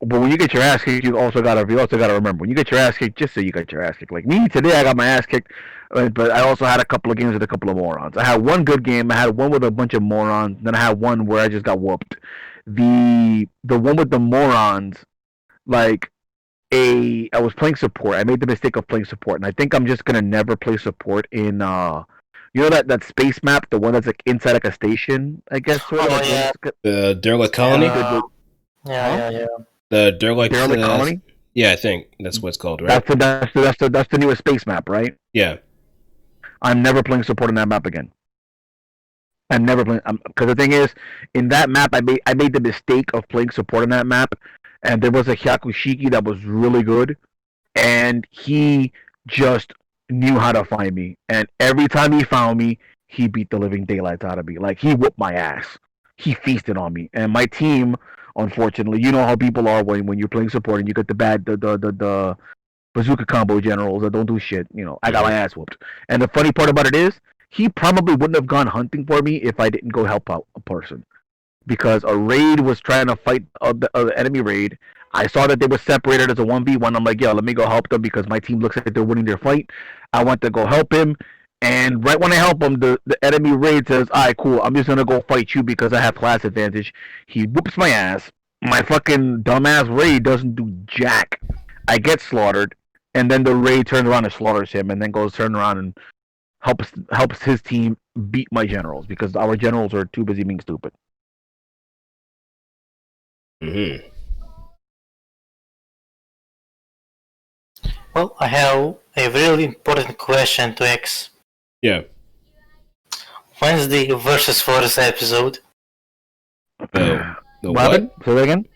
but when you get your ass kicked, you also gotta remember when you get your ass kicked, just say you got your ass kicked. Like me today, I got my ass kicked, but I also had a couple of games with a couple of morons. I had one good game. I had one with a bunch of morons. Then I had one where I just got whooped. The one with the morons, like I was playing support. I made the mistake of playing support, and I think I'm just gonna never play support in you know that space map, the one that's like inside like a station, I guess. Sort of, like, yeah. The Derelict Colony. Yeah. The Derelict Colony. Yeah, I think that's what it's called, right? That's the newest space map, right? Yeah. I'm never playing support on that map again. I'm never playing because the thing is, in that map, I made the mistake of playing support on that map, and there was a Hyakushiki that was really good, and he just knew how to find me, and every time he found me, he beat the living daylights out of me. Like he whooped my ass. He feasted on me, and my team, unfortunately, you know how people are when you're playing support and you get the bazooka combo generals that don't do shit. You know, I got my ass whooped. And the funny part about it is, he probably wouldn't have gone hunting for me if I didn't go help out a person. Because a raid was trying to fight the enemy raid. I saw that they were separated as a 1v1. I'm like, yo, let me go help them because my team looks like they're winning their fight. I went to go help him. And right when I help him, the enemy raid says, all right, cool, I'm just going to go fight you because I have class advantage. He whoops my ass. My fucking dumbass raid doesn't do jack. I get slaughtered. And then the raid turns around and slaughters him, and then goes turn around and helps his team beat my generals because our generals are too busy being stupid. Mm-hmm. Well, I have a really important question to ask. Yeah. When's the Versus Force episode? The what? Say that again?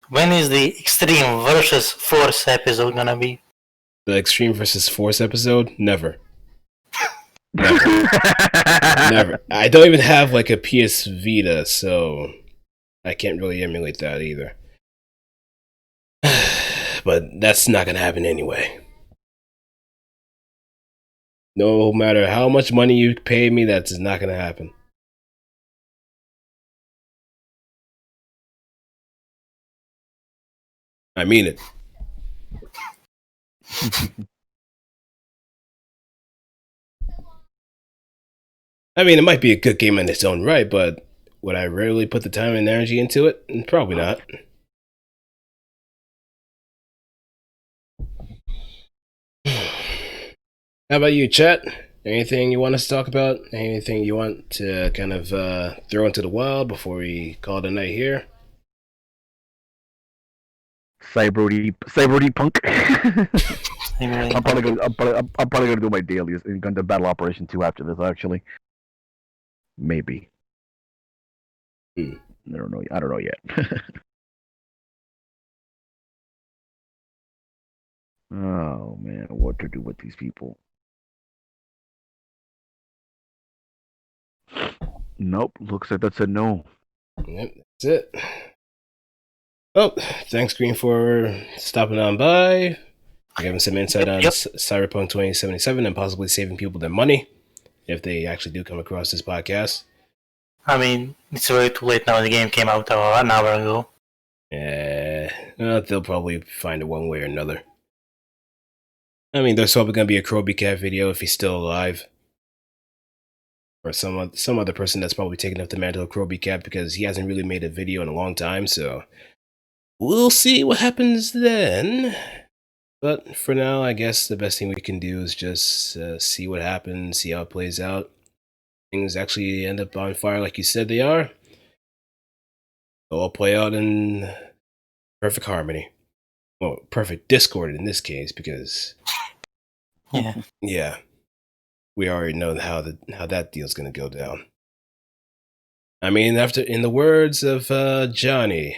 When is the Extreme Versus Force episode gonna be? The Extreme versus Force episode? Never. Never. Never. I don't even have like a PS Vita, so I can't really emulate that either. But that's not gonna happen anyway. No matter how much money you pay me, that's not gonna happen. I mean it. I mean, it might be a good game in its own right, but would I really put the time and energy into it? Probably not. How about you, chat? Anything you want us to talk about? Anything you want to kind of throw into the wild before we call it a night here? Cyberpunk. I'm probably gonna do my dailies in Gundam Battle Operation 2 after this. Actually, maybe. I don't know yet. Oh man, what to do with these people? Nope, looks like that's a no. Yep, that's it. Well, thanks, Green, for stopping on by, giving some insight on Cyberpunk 2077 and possibly saving people their money if they actually do come across this podcast. I mean, it's way too late now. The game came out an hour ago. Yeah, they'll probably find it one way or another. I mean, there's probably going to be a Kroby Cat video if he's still alive. or some other person that's probably taking up the mantle of Kroby Cat because he hasn't really made a video in a long time. So we'll see what happens then. But for now, I guess the best thing we can do is just see what happens, see how it plays out. Things actually end up on fire like you said they are. They'll all play out in perfect harmony. Well, perfect discord in this case, because Yeah. we already know how that deal's gonna go down. I mean, after, in the words of Johnny,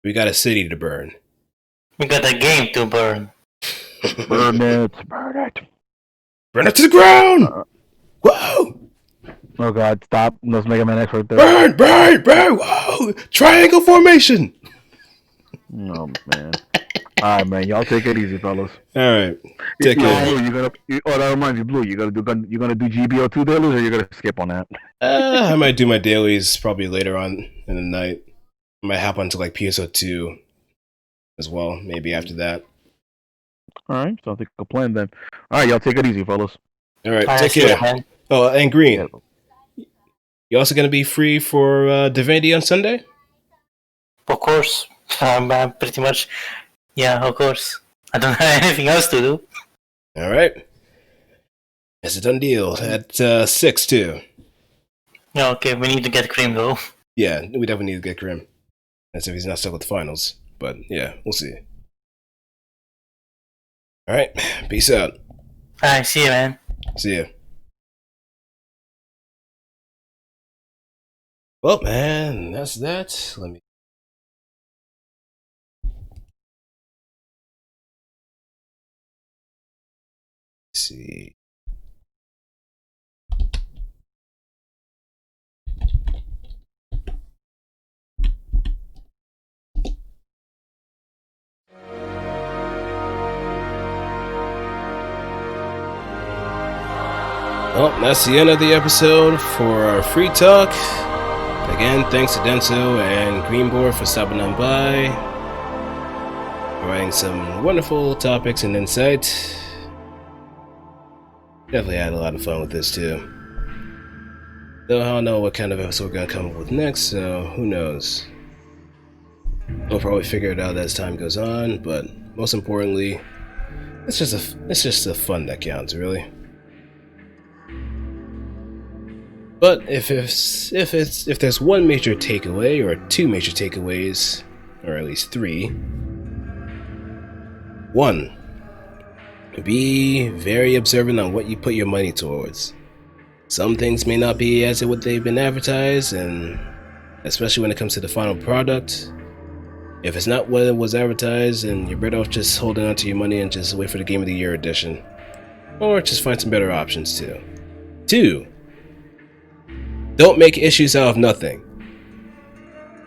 we got a city to burn. We got a game to burn. Burn it, burn it. Burn it to the ground! Whoa! Oh God, stop! Those Mega Man X right there. Burn, burn, burn! Whoa! Triangle formation! Oh man. Alright, man. Y'all take it easy, fellas. Alright. Take care. Blue, that reminds me, Blue. You're gonna do GBO2 dailies, or you're gonna skip on that? I might do my dailies probably later on in the night. I might hop onto like PSO2 as well, maybe after that. Alright, sounds like a plan then. Alright, y'all take it easy, fellas. Alright, I take see care. it, man. Oh, and Green, Yeah. you also gonna be free for Divinity on Sunday? Of course. I'm pretty much. Yeah, of course. I don't have anything else to do. Alright. That's a done deal. At 6 too. Yeah, okay, we need to get Cream though. Yeah, we definitely need to get Grim. That's if he's not stuck with the finals. But yeah, we'll see. Alright, peace out. Alright, see you, man. See ya. Well, man, that's that. Let me see. Well, that's the end of the episode for our free talk. Again, thanks to Denso and Greenbor for stopping on by, providing some wonderful topics and insight. Definitely had a lot of fun with this too. Though I don't know what kind of episode we're gonna come up with next, so who knows. We'll probably figure it out as time goes on, but most importantly, it's just the fun that counts, really. But if there's one major takeaway, or two major takeaways, or at least three, one, be very observant on what you put your money towards. Some things may not be as what they've been advertised, and especially when it comes to the final product, if it's not what it was advertised, then you're better off just holding on to your money and just wait for the Game of the Year edition. Or just find some better options too. Two, don't make issues out of nothing.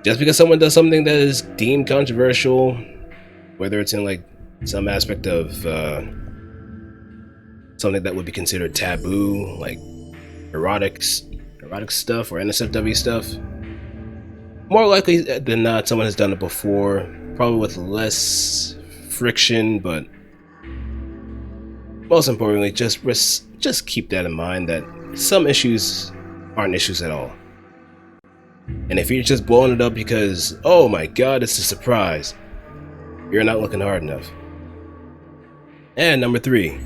Just because someone does something that is deemed controversial, whether it's in like some aspect of something that would be considered taboo, like erotic stuff or NSFW stuff, more likely than not, someone has done it before, probably with less friction, but most importantly, just keep that in mind that some issues aren't issues at all. And if you're just blowing it up because, oh my god, it's a surprise, you're not looking hard enough. And number three,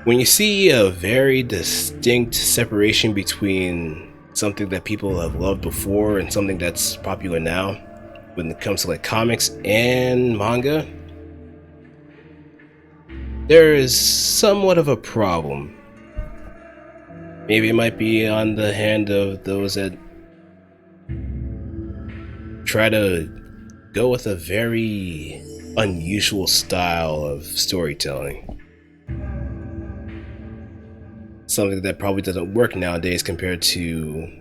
when you see a very distinct separation between something that people have loved before and something that's popular now, when it comes to like comics and manga, there is somewhat of a problem. Maybe it might be on the hand of those that try to go with a very unusual style of storytelling. Something that probably doesn't work nowadays compared to,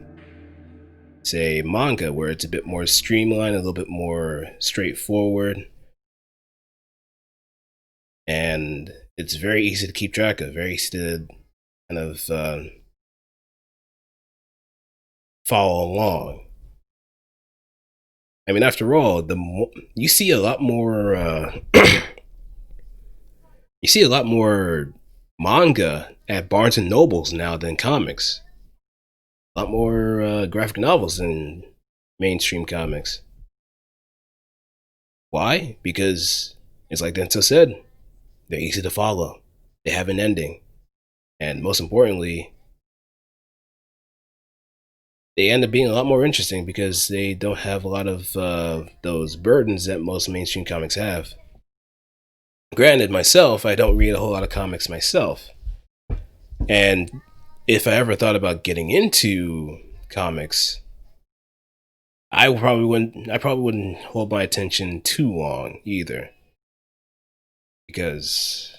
say, manga, where it's a bit more streamlined, a little bit more straightforward, and it's very easy to keep track of, very easy to kind of follow along. I mean, after all, you see a lot more you see a lot more manga at Barnes and Nobles now than comics. A lot more graphic novels than mainstream comics. Why? Because it's like Denso said, they're easy to follow. They have an ending. And most importantly, they end up being a lot more interesting because they don't have a lot of those burdens that most mainstream comics have. Granted, myself, I don't read a whole lot of comics myself. And if I ever thought about getting into comics, I probably wouldn't hold my attention too long either. Because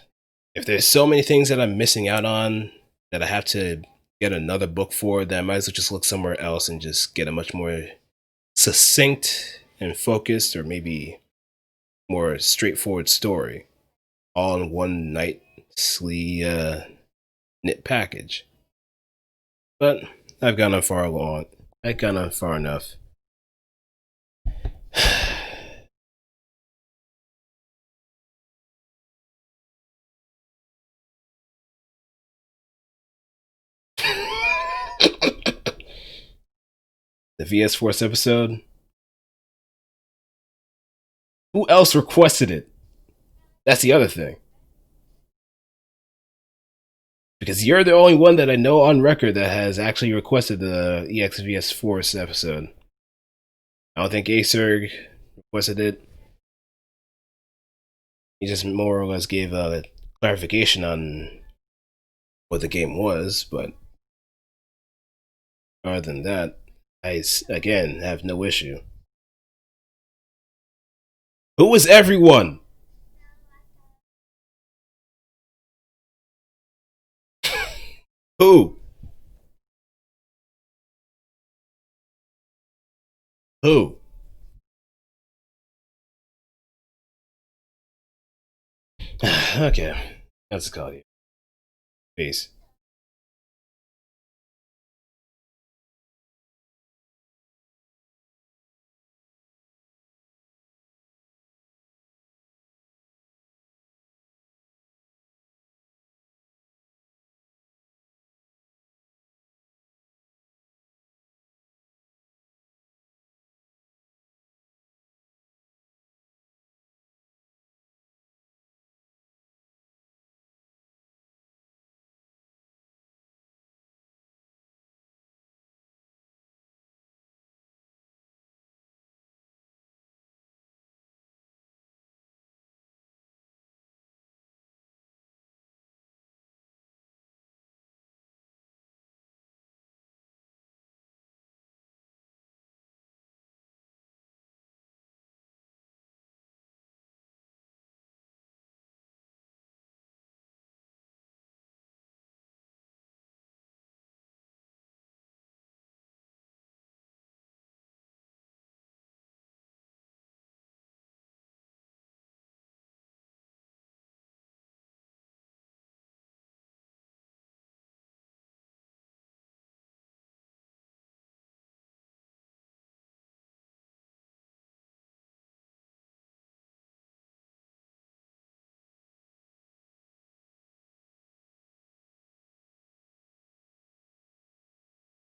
if there's so many things that I'm missing out on that I have to get another book for, then I might as well just look somewhere else and just get a much more succinct and focused, or maybe more straightforward story, all in one nicely knit package. But I've gone on far along. I've gone on far enough. The VS Force episode. Who else requested it? That's the other thing. Because you're the only one that I know on record that has actually requested the EXVS Force episode. I don't think Acerg requested it. He just more or less gave a clarification on what the game was, but other than that, I again have no issue. Who is everyone? Who? Who? Okay, let's call you. Peace.